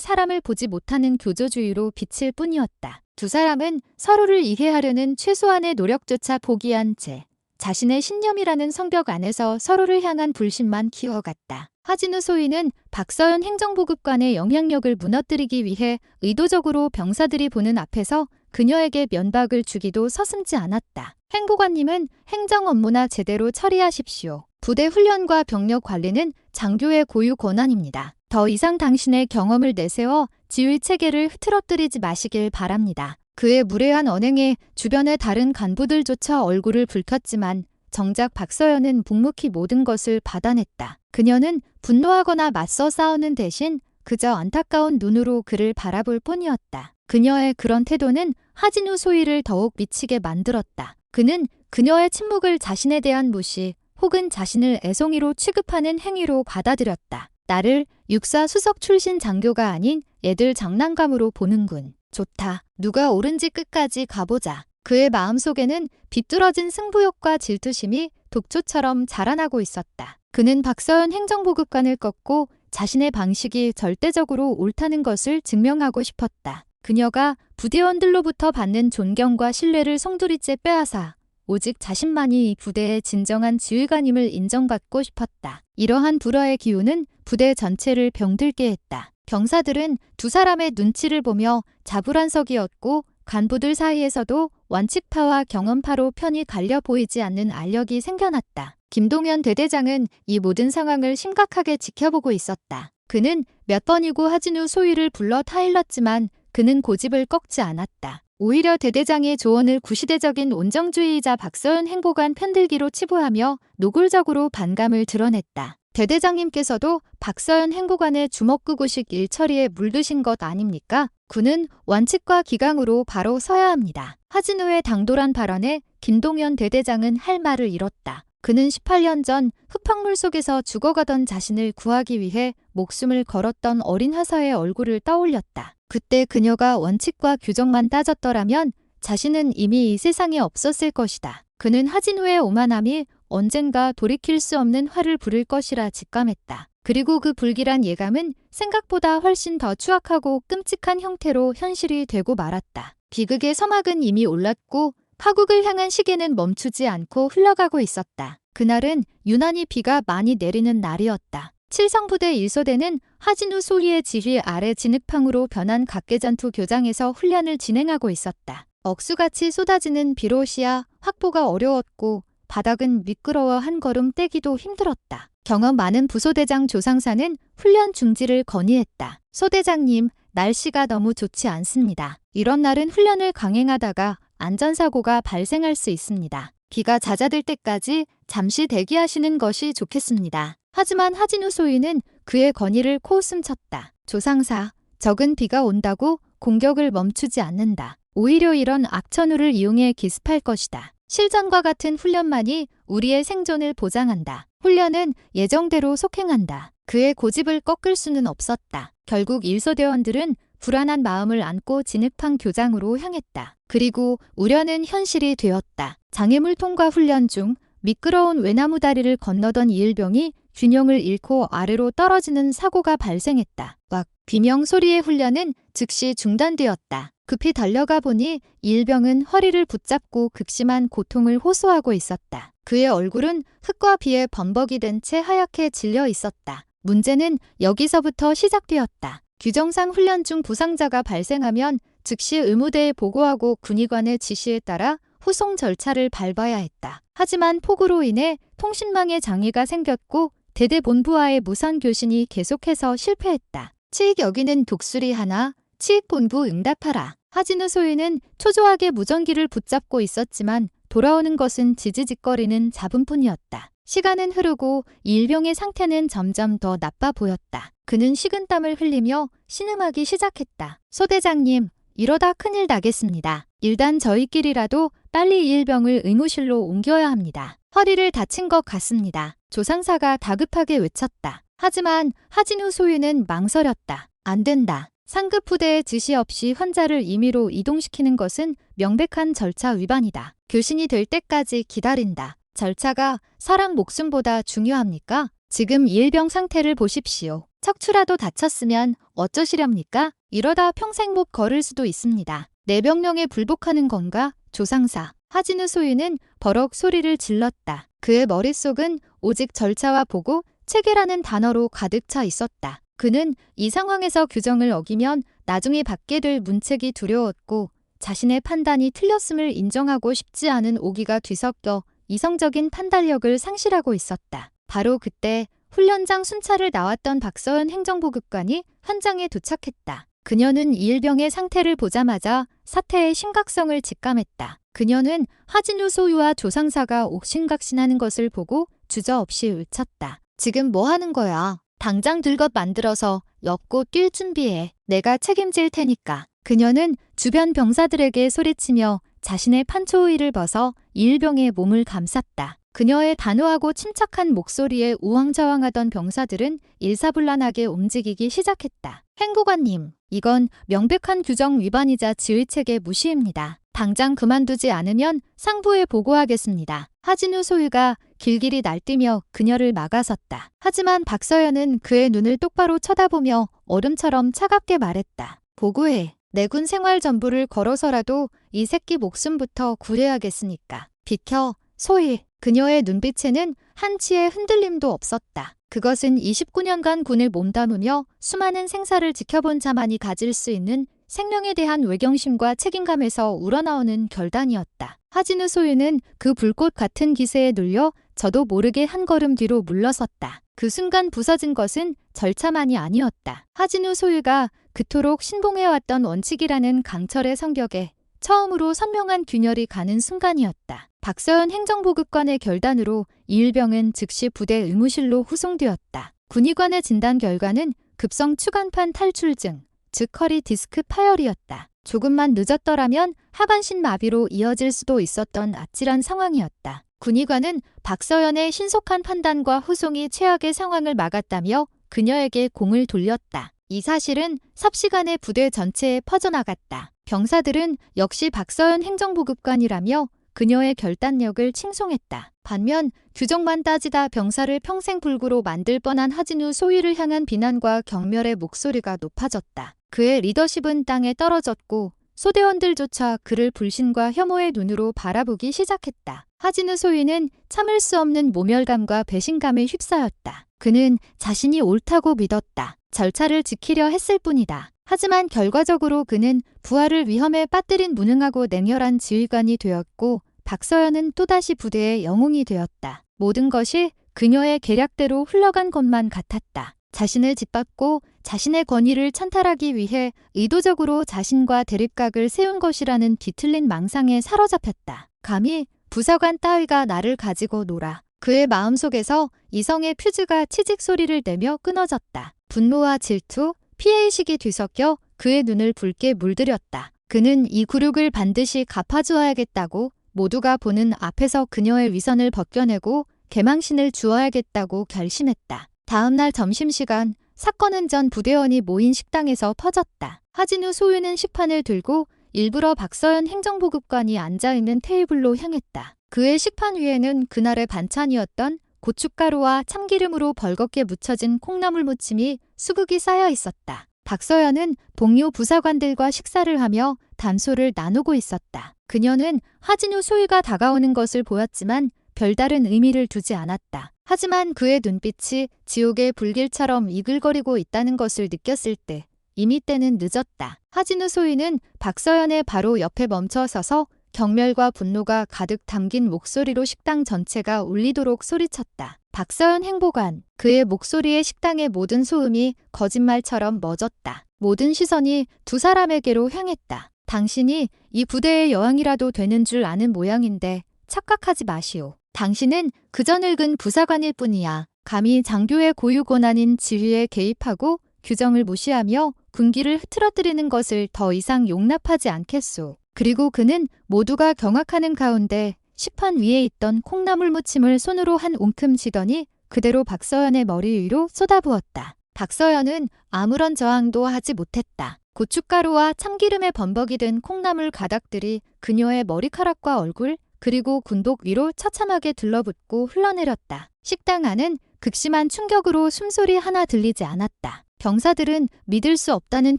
사람을 보지 못하는 교조주의로 비칠 뿐이었다. 두 사람은 서로를 이해하려는 최소한의 노력조차 포기한 채 자신의 신념이라는 성벽 안에서 서로를 향한 불신만 키워갔다. 하진우 소위는 박서연 행정보급관의 영향력을 무너뜨리기 위해 의도적으로 병사들이 보는 앞에서 그녀에게 면박을 주기도 서슴지 않았다. 행보관님은 행정 업무나 제대로 처리하십시오. 부대 훈련과 병력 관리는 장교의 고유 권한입니다. 더 이상 당신의 경험을 내세워 지휘 체계를 흐트러뜨리지 마시길 바랍니다. 그의 무례한 언행에 주변의 다른 간부들조차 얼굴을 붉혔지만 정작 박서연은 묵묵히 모든 것을 받아냈다. 그녀는 분노하거나 맞서 싸우는 대신 그저 안타까운 눈으로 그를 바라볼 뿐이었다. 그녀의 그런 태도는 하진우 소위를 더욱 미치게 만들었다. 그는 그녀의 침묵을 자신에 대한 무시 혹은 자신을 애송이로 취급하는 행위로 받아들였다. 나를 육사 수석 출신 장교가 아닌 애들 장난감으로 보는군. 좋다. 누가 옳은지 끝까지 가보자. 그의 마음속에는 비뚤어진 승부욕과 질투심이 독초처럼 자라나고 있었다. 그는 박서연 행정보급관을 꺾고 자신의 방식이 절대적으로 옳다는 것을 증명하고 싶었다. 그녀가 부대원들로부터 받는 존경과 신뢰를 송두리째 빼앗아 오직 자신만이 이 부대의 진정한 지휘관임을 인정받고 싶었다. 이러한 불화의 기운은 부대 전체를 병들게 했다. 병사들은 두 사람의 눈치를 보며 자불안석이었고 간부들 사이에서도 원칙파와 경험파로 편이 갈려 보이지 않는 알력이 생겨났다. 김동현 대대장은 이 모든 상황을 심각하게 지켜보고 있었다. 그는 몇 번이고 하진우 소위를 불러 타일렀지만 그는 고집을 꺾지 않았다. 오히려 대대장의 조언을 구시대적인 온정주의이자 박서연 행보관 편들기로 치부하며 노골적으로 반감을 드러냈다. 대대장님께서도 박서연 행보관의 주먹구구식 일처리에 물드신 것 아닙니까? 군은 원칙과 기강으로 바로 서야 합니다. 하진우의 당돌한 발언에 김동현 대대장은 할 말을 잃었다. 그는 18년 전 흙탕물 속에서 죽어가던 자신을 구하기 위해 목숨을 걸었던 어린 하사의 얼굴을 떠올렸다. 그때 그녀가 원칙과 규정만 따졌더라면 자신은 이미 이 세상에 없었을 것이다. 그는 하진우의 오만함이 언젠가 돌이킬 수 없는 화를 부를 것이라 직감했다. 그리고 그 불길한 예감은 생각보다 훨씬 더 추악하고 끔찍한 형태로 현실이 되고 말았다. 비극의 서막은 이미 올랐고 파국을 향한 시계는 멈추지 않고 흘러가고 있었다. 그날은 유난히 비가 많이 내리는 날이었다. 칠성부대 1소대는 하진우 소위의 지휘 아래 진흙탕으로 변한 각계전투 교장에서 훈련을 진행하고 있었다. 억수같이 쏟아지는 비로시야 확보가 어려웠고 바닥은 미끄러워 한 걸음 떼기도 힘들었다. 경험 많은 부소대장 조상사는 훈련 중지를 건의했다. 소대장님, 날씨가 너무 좋지 않습니다. 이런 날은 훈련을 강행하다가 안전사고가 발생할 수 있습니다. 비가 잦아들 때까지 잠시 대기하시는 것이 좋겠습니다. 하지만 하진우 소위는 그의 건의를 코웃음쳤다. 조상사, 적은 비가 온다고 공격을 멈추지 않는다. 오히려 이런 악천후를 이용해 기습할 것이다. 실전과 같은 훈련만이 우리의 생존을 보장한다. 훈련은 예정대로 속행한다. 그의 고집을 꺾을 수는 없었다. 결국 1소대원들은 불안한 마음을 안고 진흙탕 교장으로 향했다. 그리고 우려는 현실이 되었다. 장애물 통과 훈련 중 미끄러운 외나무 다리를 건너던 이일병이 균형을 잃고 아래로 떨어지는 사고가 발생했다. 왁 비명 소리의 훈련은 즉시 중단되었다. 급히 달려가 보니 이일병은 허리를 붙잡고 극심한 고통을 호소하고 있었다. 그의 얼굴은 흙과 비에 범벅이 된 채 하얗게 질려 있었다. 문제는 여기서부터 시작되었다. 규정상 훈련 중 부상자가 발생하면 즉시 의무대에 보고하고 군의관의 지시에 따라 후송 절차를 밟아야 했다. 하지만 폭우로 인해 통신망에 장애가 생겼고 대대 본부와의 무선 교신이 계속해서 실패했다. 치익 여기는 독수리 하나, 치익 본부 응답하라. 하진우 소위는 초조하게 무전기를 붙잡고 있었지만 돌아오는 것은 지지직거리는 잡음뿐이었다. 시간은 흐르고 이일병의 상태는 점점 더 나빠 보였다. 그는 식은땀을 흘리며 신음하기 시작했다. 소대장님, 이러다 큰일 나겠습니다. 일단 저희끼리라도 빨리 이일병을 의무실로 옮겨야 합니다. 허리를 다친 것 같습니다. 조상사가 다급하게 외쳤다. 하지만 하진우 소위는 망설였다. 안 된다. 상급 부대의 지시 없이 환자를 임의로 이동시키는 것은 명백한 절차 위반이다. 교신이 될 때까지 기다린다. 절차가 사람 목숨보다 중요합니까? 지금 이일병 상태를 보십시오. 척추라도 다쳤으면 어쩌시렵니까? 이러다 평생 못 걸을 수도 있습니다. 내 명령에 불복하는 건가? 조상사. 하진우 소유는 버럭 소리를 질렀다. 그의 머릿속은 오직 절차와 보고 체계라는 단어로 가득 차 있었다. 그는 이 상황에서 규정을 어기면 나중에 받게 될 문책이 두려웠고 자신의 판단이 틀렸음을 인정하고 싶지 않은 오기가 뒤섞여 이성적인 판단력을 상실하고 있었다. 바로 그때 훈련장 순찰을 나왔던 박서연 행정보급관이 현장에 도착했다. 그녀는 이일병의 상태를 보자마자 사태의 심각성을 직감했다. 그녀는 하진우 소유와 조상사가 옥신각신하는 것을 보고 주저없이 외쳤다. 지금 뭐 하는 거야? 당장 들것 만들어서 엮고 뛸 준비해. 내가 책임질 테니까. 그녀는 주변 병사들에게 소리치며 자신의 판초의를 벗어 이일병의 몸을 감쌌다. 그녀의 단호하고 침착한 목소리에 우왕좌왕하던 병사들은 일사불란하게 움직이기 시작했다. 행보관님, 이건 명백한 규정 위반이자 지휘체계 무시입니다. 당장 그만두지 않으면 상부에 보고하겠습니다. 하진우 소유가 길길이 날뛰며 그녀를 막아섰다. 하지만 박서연은 그의 눈을 똑바로 쳐다보며 얼음처럼 차갑게 말했다. 보고해. 내 군 생활 전부를 걸어서라도 이 새끼 목숨부터 구려야겠으니까. 비켜, 소희. 그녀의 눈빛에는 한치의 흔들림도 없었다. 그것은 29년간 군을 몸담으며 수많은 생사를 지켜본 자만이 가질 수 있는 생명에 대한 외경심과 책임감에서 우러나오는 결단이었다. 하진우 소유는 그 불꽃 같은 기세에 눌려 저도 모르게 한 걸음 뒤로 물러섰다. 그 순간 부서진 것은 절차만이 아니었다. 하진우 소유가 그토록 신봉해왔던 원칙이라는 강철의 성격에 처음으로 선명한 균열이 가는 순간이었다. 박서연 행정보급관의 결단으로 이일병은 즉시 부대 의무실로 후송되었다. 군의관의 진단 결과는 급성 추간판 탈출증, 즉 허리 디스크 파열이었다. 조금만 늦었더라면 하반신 마비로 이어질 수도 있었던 아찔한 상황이었다. 군의관은 박서연의 신속한 판단과 후송이 최악의 상황을 막았다며 그녀에게 공을 돌렸다. 이 사실은 삽시간에 부대 전체에 퍼져나갔다. 병사들은 역시 박서연 행정보급관이라며 그녀의 결단력을 칭송했다. 반면 규정만 따지다 병사를 평생 불구로 만들 뻔한 하진우 소위를 향한 비난과 경멸의 목소리가 높아졌다. 그의 리더십은 땅에 떨어졌고 소대원들조차 그를 불신과 혐오의 눈으로 바라보기 시작했다. 하진우 소위는 참을 수 없는 모멸감과 배신감에 휩싸였다. 그는 자신이 옳다고 믿었다. 절차를 지키려 했을 뿐이다. 하지만 결과적으로 그는 부하를 위험에 빠뜨린 무능하고 냉혈한 지휘관이 되었고 박서연은 또다시 부대의 영웅이 되었다. 모든 것이 그녀의 계략대로 흘러간 것만 같았다. 자신을 짓밟고 자신의 권위를 찬탈하기 위해 의도적으로 자신과 대립각을 세운 것이라는 뒤틀린 망상에 사로잡혔다. 감히 부사관 따위가 나를 가지고 놀아. 그의 마음속에서 이성의 퓨즈가 치직 소리를 내며 끊어졌다. 분노와 질투, 피해의식이 뒤섞여 그의 눈을 붉게 물들였다. 그는 이 굴욕을 반드시 갚아주어야겠다고 모두가 보는 앞에서 그녀의 위선을 벗겨내고 개망신을 주어야겠다고 결심했다. 다음 날 점심시간 사건은 전 부대원이 모인 식당에서 퍼졌다. 하진우 소유는 식판을 들고 일부러 박서연 행정보급관이 앉아있는 테이블로 향했다. 그의 식판 위에는 그날의 반찬이었던 고춧가루와 참기름으로 벌겋게 묻혀진 콩나물 무침이 수국이 쌓여 있었다. 박서연은 동료 부사관들과 식사를 하며 담소를 나누고 있었다. 그녀는 하진우 소위가 다가오는 것을 보았지만 별다른 의미를 두지 않았다. 하지만 그의 눈빛이 지옥의 불길처럼 이글거리고 있다는 것을 느꼈을 때 이미 때는 늦었다. 하진우 소위는 박서연의 바로 옆에 멈춰 서서 경멸과 분노가 가득 담긴 목소리로 식당 전체가 울리도록 소리쳤다. 박서연 행보관. 그의 목소리에 식당의 모든 소음이 거짓말처럼 멎었다. 모든 시선이 두 사람에게로 향했다. 당신이 이 부대의 여왕이라도 되는 줄 아는 모양인데 착각하지 마시오. 당신은 그저 늙은 부사관일 뿐이야. 감히 장교의 고유 권한인 지휘에 개입하고 규정을 무시하며 군기를 흐트러뜨리는 것을 더 이상 용납하지 않겠소. 그리고 그는 모두가 경악하는 가운데 식판 위에 있던 콩나물 무침을 손으로 한 움큼 쥐더니 그대로 박서연의 머리 위로 쏟아부었다. 박서연은 아무런 저항도 하지 못했다. 고춧가루와 참기름에 범벅이 든 콩나물 가닥들이 그녀의 머리카락과 얼굴, 그리고 군복 위로 처참하게 들러붙고 흘러내렸다. 식당 안은 극심한 충격으로 숨소리 하나 들리지 않았다. 병사들은 믿을 수 없다는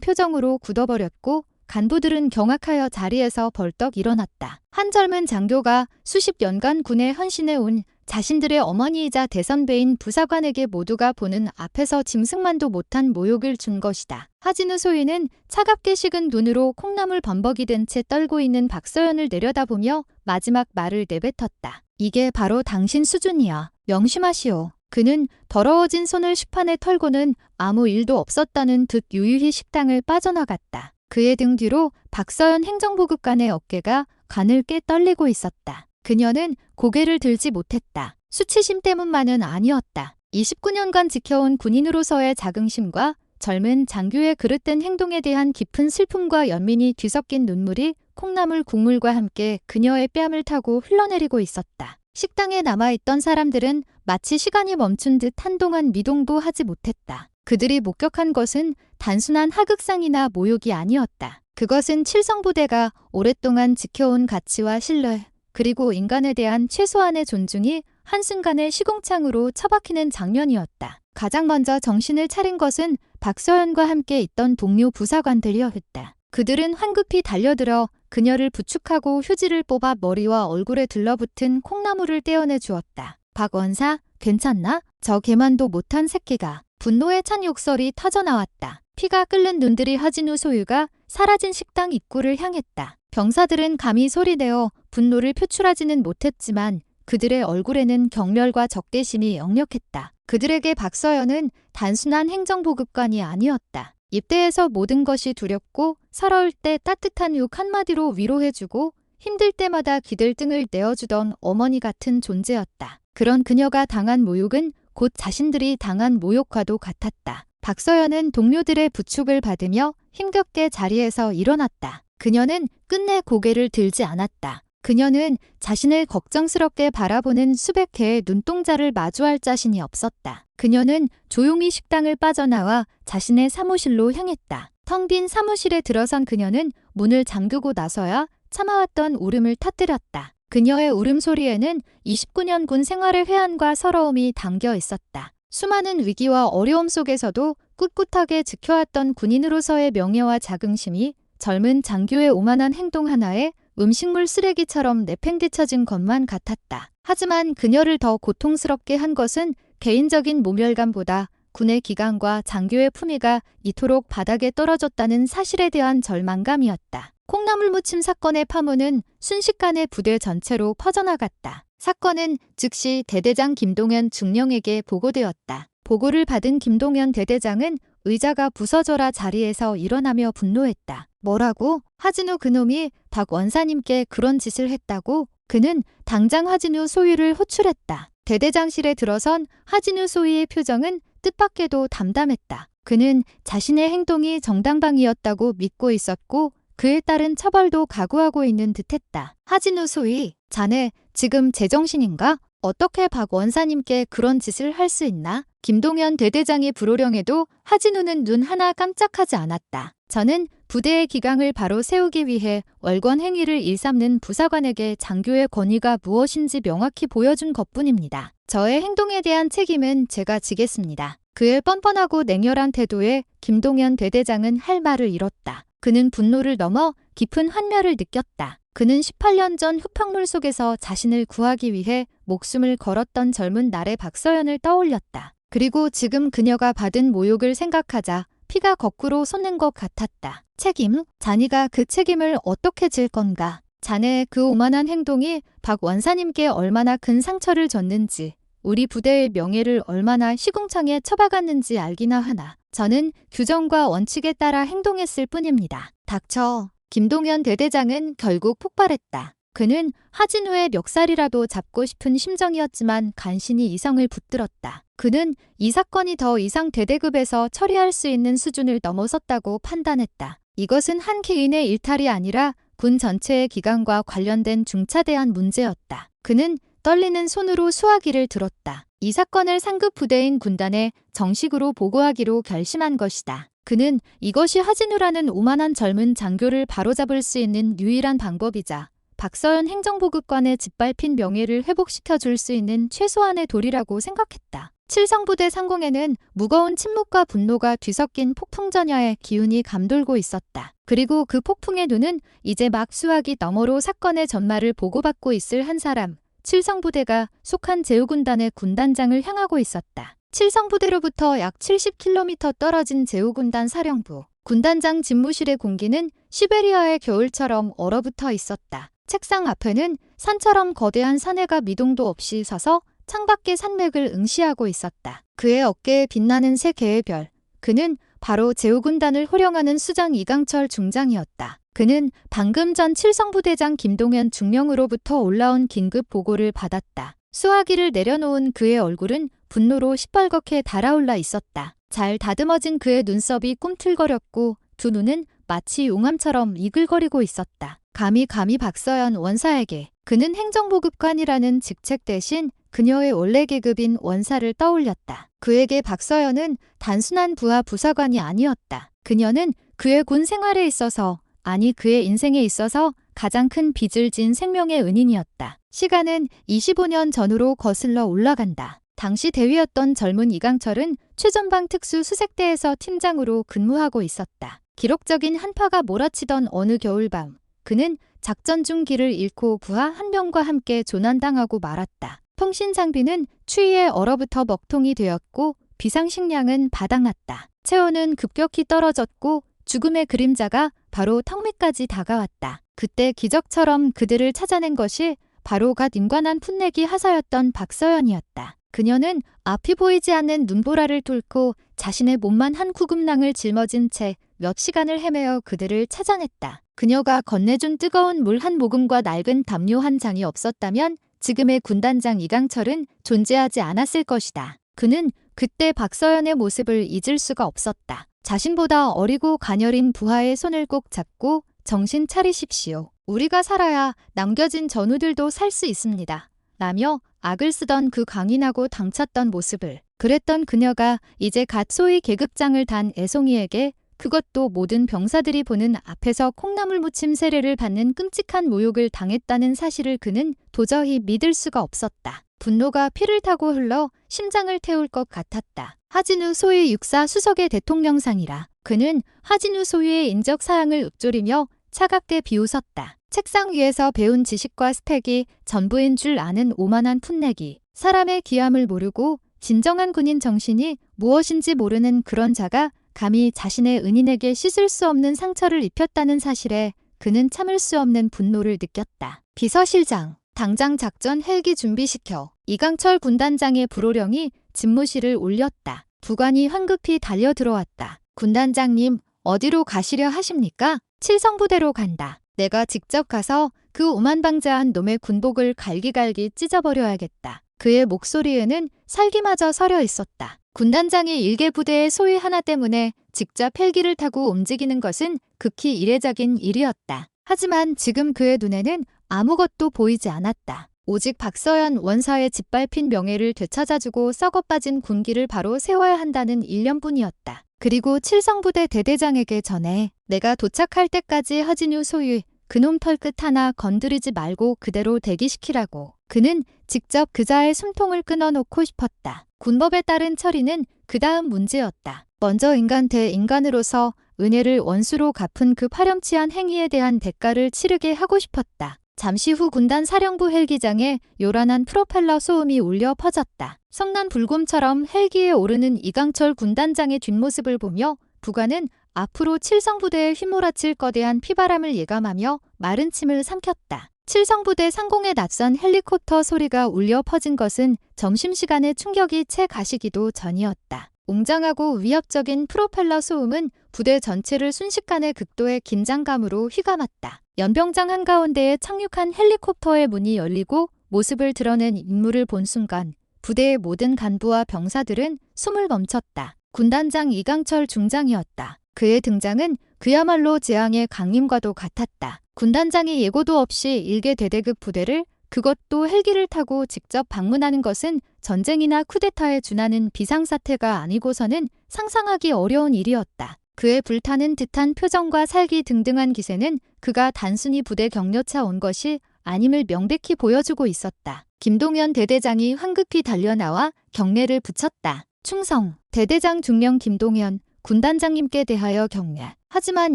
표정으로 굳어버렸고 간부들은 경악하여 자리에서 벌떡 일어났다. 한 젊은 장교가 수십 년간 군에 헌신해온 자신들의 어머니이자 대선배인 부사관에게 모두가 보는 앞에서 짐승만도 못한 모욕을 준 것이다. 하진우 소위는 차갑게 식은 눈으로 콩나물 범벅이 된 채 떨고 있는 박서연을 내려다보며 마지막 말을 내뱉었다. 이게 바로 당신 수준이야. 명심하시오. 그는 더러워진 손을 식판에 털고는 아무 일도 없었다는 듯 유유히 식당을 빠져나갔다. 그의 등 뒤로 박서연 행정보급관의 어깨가 가늘게 떨리고 있었다. 그녀는 고개를 들지 못했다. 수치심 때문만은 아니었다. 29년간 지켜온 군인으로서의 자긍심과 젊은 장교의 그릇된 행동에 대한 깊은 슬픔과 연민이 뒤섞인 눈물이 콩나물 국물과 함께 그녀의 뺨을 타고 흘러내리고 있었다. 식당에 남아있던 사람들은 마치 시간이 멈춘 듯 한동안 미동도 하지 못했다. 그들이 목격한 것은 단순한 하극상이나 모욕이 아니었다. 그것은 칠성부대가 오랫동안 지켜온 가치와 신뢰, 그리고 인간에 대한 최소한의 존중이 한순간에 시궁창으로 처박히는 장면이었다. 가장 먼저 정신을 차린 것은 박서연과 함께 있던 동료 부사관들이었다. 그들은 황급히 달려들어 그녀를 부축하고 휴지를 뽑아 머리와 얼굴에 들러붙은 콩나물을 떼어내 주었다. 박 원사, 괜찮나? 저 개만도 못한 새끼가. 분노에 찬 욕설이 터져나왔다. 피가 끓는 눈들이 하진우 소유가 사라진 식당 입구를 향했다. 병사들은 감히 소리내어 분노를 표출하지는 못했지만 그들의 얼굴에는 경멸과 적대심이 역력했다. 그들에게 박서연은 단순한 행정보급관이 아니었다. 입대에서 모든 것이 두렵고 서러울 때 따뜻한 욕 한마디로 위로해주고 힘들 때마다 기댈 등을 내어주던 어머니 같은 존재였다. 그런 그녀가 당한 모욕은 곧 자신들이 당한 모욕과도 같았다. 박서연은 동료들의 부축을 받으며 힘겹게 자리에서 일어났다. 그녀는 끝내 고개를 들지 않았다. 그녀는 자신을 걱정스럽게 바라보는 수백 개의 눈동자를 마주할 자신이 없었다. 그녀는 조용히 식당을 빠져나와 자신의 사무실로 향했다. 텅 빈 사무실에 들어선 그녀는 문을 잠그고 나서야 참아왔던 울음을 터뜨렸다. 그녀의 울음소리에는 29년 군 생활의 회한과 서러움이 담겨 있었다. 수많은 위기와 어려움 속에서도 꿋꿋하게 지켜왔던 군인으로서의 명예와 자긍심이 젊은 장교의 오만한 행동 하나에 음식물 쓰레기처럼 내팽개쳐진 것만 같았다. 하지만 그녀를 더 고통스럽게 한 것은 개인적인 모멸감보다 군의 기강과 장교의 품위가 이토록 바닥에 떨어졌다는 사실에 대한 절망감이었다. 콩나물 무침 사건의 파문은 순식간에 부대 전체로 퍼져나갔다. 사건은 즉시 대대장 김동현 중령에게 보고되었다. 보고를 받은 김동현 대대장은 의자가 부서져라 자리에서 일어나며 분노했다. 뭐라고? 하진우 그놈이 박 원사님께 그런 짓을 했다고? 그는 당장 하진우 소위를 호출했다. 대대장실에 들어선 하진우 소위의 표정은 뜻밖에도 담담했다. 그는 자신의 행동이 정당방위였다고 믿고 있었고 그에 따른 처벌도 각오하고 있는 듯했다. 하진우 소위, 자네 지금 제정신인가? 어떻게 박 원사님께 그런 짓을 할 수 있나? 김동현 대대장이 부르령해도 하진우는 눈 하나 깜짝하지 않았다. 저는 부대의 기강을 바로 세우기 위해 월권 행위를 일삼는 부사관에게 장교의 권위가 무엇인지 명확히 보여준 것뿐입니다. 저의 행동에 대한 책임은 제가 지겠습니다. 그의 뻔뻔하고 냉혈한 태도에 김동현 대대장은 할 말을 잃었다. 그는 분노를 넘어 깊은 환멸을 느꼈다. 그는 18년 전 흙탕물 속에서 자신을 구하기 위해 목숨을 걸었던 젊은 날의 박서연을 떠올렸다. 그리고 지금 그녀가 받은 모욕을 생각하자 피가 거꾸로 솟는 것 같았다. 책임? 자네가 그 책임을 어떻게 질 건가? 자네의 그 오만한 행동이 박 원사님께 얼마나 큰 상처를 줬는지, 우리 부대의 명예를 얼마나 시궁창에 처박았는지 알기나 하나. 저는 규정과 원칙에 따라 행동했을 뿐입니다. 닥쳐. 김동현 대대장은 결국 폭발했다. 그는 하진우의 멱살이라도 잡고 싶은 심정이었지만 간신히 이성을 붙들었다. 그는 이 사건이 더 이상 대대급에서 처리할 수 있는 수준을 넘어섰다고 판단했다. 이것은 한 개인의 일탈이 아니라 군 전체의 기강과 관련된 중차대한 문제였다. 그는 떨리는 손으로 수화기를 들었다. 이 사건을 상급 부대인 군단에 정식으로 보고하기로 결심한 것이다. 그는 이것이 하진우라는 오만한 젊은 장교를 바로잡을 수 있는 유일한 방법이자 박서연 행정보급관의 짓밟힌 명예를 회복시켜줄 수 있는 최소한의 도리라고 생각했다. 칠성부대 상공에는 무거운 침묵과 분노가 뒤섞인 폭풍전야의 기운이 감돌고 있었다. 그리고 그 폭풍의 눈은 이제 막 수화기 너머로 사건의 전말을 보고받고 있을 한 사람, 칠성부대가 속한 제후군단의 군단장을 향하고 있었다. 칠성부대로부터 약 70km 떨어진 제후군단 사령부. 군단장 집무실의 공기는 시베리아의 겨울처럼 얼어붙어 있었다. 책상 앞에는 산처럼 거대한 사내가 미동도 없이 서서 창밖의 산맥을 응시하고 있었다. 그의 어깨에 빛나는 세 개의 별. 그는 바로 제후군단을 호령하는 수장 이강철 중장이었다. 그는 방금 전 칠성부대장 김동현 중령으로부터 올라온 긴급 보고를 받았다. 수화기를 내려놓은 그의 얼굴은 분노로 시뻘겋게 달아올라 있었다. 잘 다듬어진 그의 눈썹이 꿈틀거렸고 두 눈은 마치 용암처럼 이글거리고 있었다. 감히 박서연 원사에게. 그는 행정보급관이라는 직책 대신 그녀의 원래 계급인 원사를 떠올렸다. 그에게 박서연은 단순한 부하 부사관이 아니었다. 그녀는 그의 군 생활에 있어서, 아니 그의 인생에 있어서 가장 큰 빚을 진 생명의 은인이었다. 시간은 25년 전으로 거슬러 올라간다. 당시 대위였던 젊은 이강철은 최전방 특수수색대에서 팀장으로 근무하고 있었다. 기록적인 한파가 몰아치던 어느 겨울밤, 그는 작전 중 길을 잃고 부하 한 명과 함께 조난당하고 말았다. 통신 장비는 추위에 얼어붙어 먹통이 되었고 비상식량은 바닥났다. 체온은 급격히 떨어졌고 죽음의 그림자가 바로 턱 밑까지 다가왔다. 그때 기적처럼 그들을 찾아낸 것이 바로 갓 임관한 풋내기 하사였던 박서연이었다. 그녀는 앞이 보이지 않는 눈보라를 뚫고 자신의 몸만 한 구급낭을 짊어진 채 몇 시간을 헤매어 그들을 찾아냈다. 그녀가 건네준 뜨거운 물 한 모금과 낡은 담요 한 장이 없었다면 지금의 군단장 이강철은 존재하지 않았을 것이다. 그는 그때 박서연의 모습을 잊을 수가 없었다. 자신보다 어리고 가녀린 부하의 손을 꼭 잡고 정신 차리십시오. 우리가 살아야 남겨진 전우들도 살 수 있습니다. 라며 악을 쓰던 그 강인하고 당찼던 모습을. 그랬던 그녀가 이제 갓 소위 계급장을 단 애송이에게, 그것도 모든 병사들이 보는 앞에서 콩나물 무침 세례를 받는 끔찍한 모욕을 당했다는 사실을 그는 도저히 믿을 수가 없었다. 분노가 피를 타고 흘러 심장을 태울 것 같았다. 하진우 소위 육사 수석의 대통령상이라. 그는 하진우 소위의 인적 사항을 읊조리며 차갑게 비웃었다. 책상 위에서 배운 지식과 스펙이 전부인 줄 아는 오만한 풋내기. 사람의 귀함을 모르고 진정한 군인 정신이 무엇인지 모르는 그런 자가 감히 자신의 은인에게 씻을 수 없는 상처를 입혔다는 사실에 그는 참을 수 없는 분노를 느꼈다. 비서실장, 당장 작전 헬기 준비시켜. 이강철 군단장의 불호령이 집무실을 울렸다. 부관이 황급히 달려들어왔다. 군단장님, 어디로 가시려 하십니까? 칠성부대로 간다. 내가 직접 가서 그 오만방자한 놈의 군복을 갈기갈기 찢어버려야겠다. 그의 목소리에는 살기마저 서려 있었다. 군단장이 일개 부대의 소위 하나 때문에 직접 헬기를 타고 움직이는 것은 극히 이례적인 일이었다. 하지만 지금 그의 눈에는 아무것도 보이지 않았다. 오직 박서연 원사의 짓밟힌 명예를 되찾아주고 썩어빠진 군기를 바로 세워야 한다는 일념뿐이었다. 그리고 칠성부대 대대장에게 전해 내가 도착할 때까지 하진유 소유 그놈 털끝 하나 건드리지 말고 그대로 대기시키라고. 그는 직접 그자의 숨통을 끊어놓고 싶었다. 군법에 따른 처리는 그 다음 문제였다. 먼저 인간 대 인간으로서 은혜를 원수로 갚은 그 파렴치한 행위에 대한 대가를 치르게 하고 싶었다. 잠시 후 군단 사령부 헬기장에 요란한 프로펠러 소음이 울려 퍼졌다. 성난 불곰처럼 헬기에 오르는 이강철 군단장의 뒷모습을 보며 부관은 앞으로 칠성부대에 휘몰아칠 거대한 피바람을 예감하며 마른 침을 삼켰다. 칠성부대 상공의 낯선 헬리콥터 소리가 울려 퍼진 것은 점심시간의 충격이 채 가시기도 전이었다. 웅장하고 위협적인 프로펠러 소음은 부대 전체를 순식간에 극도의 긴장감으로 휘감았다. 연병장 한가운데에 착륙한 헬리콥터의 문이 열리고 모습을 드러낸 인물을 본 순간 부대의 모든 간부와 병사들은 숨을 멈췄다. 군단장 이강철 중장이었다. 그의 등장은 그야말로 재앙의 강림과도 같았다. 군단장이 예고도 없이 일개 대대급 부대를, 그것도 헬기를 타고 직접 방문하는 것은 전쟁이나 쿠데타에 준하는 비상사태가 아니고서는 상상하기 어려운 일이었다. 그의 불타는 듯한 표정과 살기 등등한 기세는 그가 단순히 부대 격려차 온 것이 아님을 명백히 보여주고 있었다. 김동연 대대장이 황급히 달려나와 경례를 붙였다. 충성! 대대장 중령 김동연 군단장님께 대하여 경례. 하지만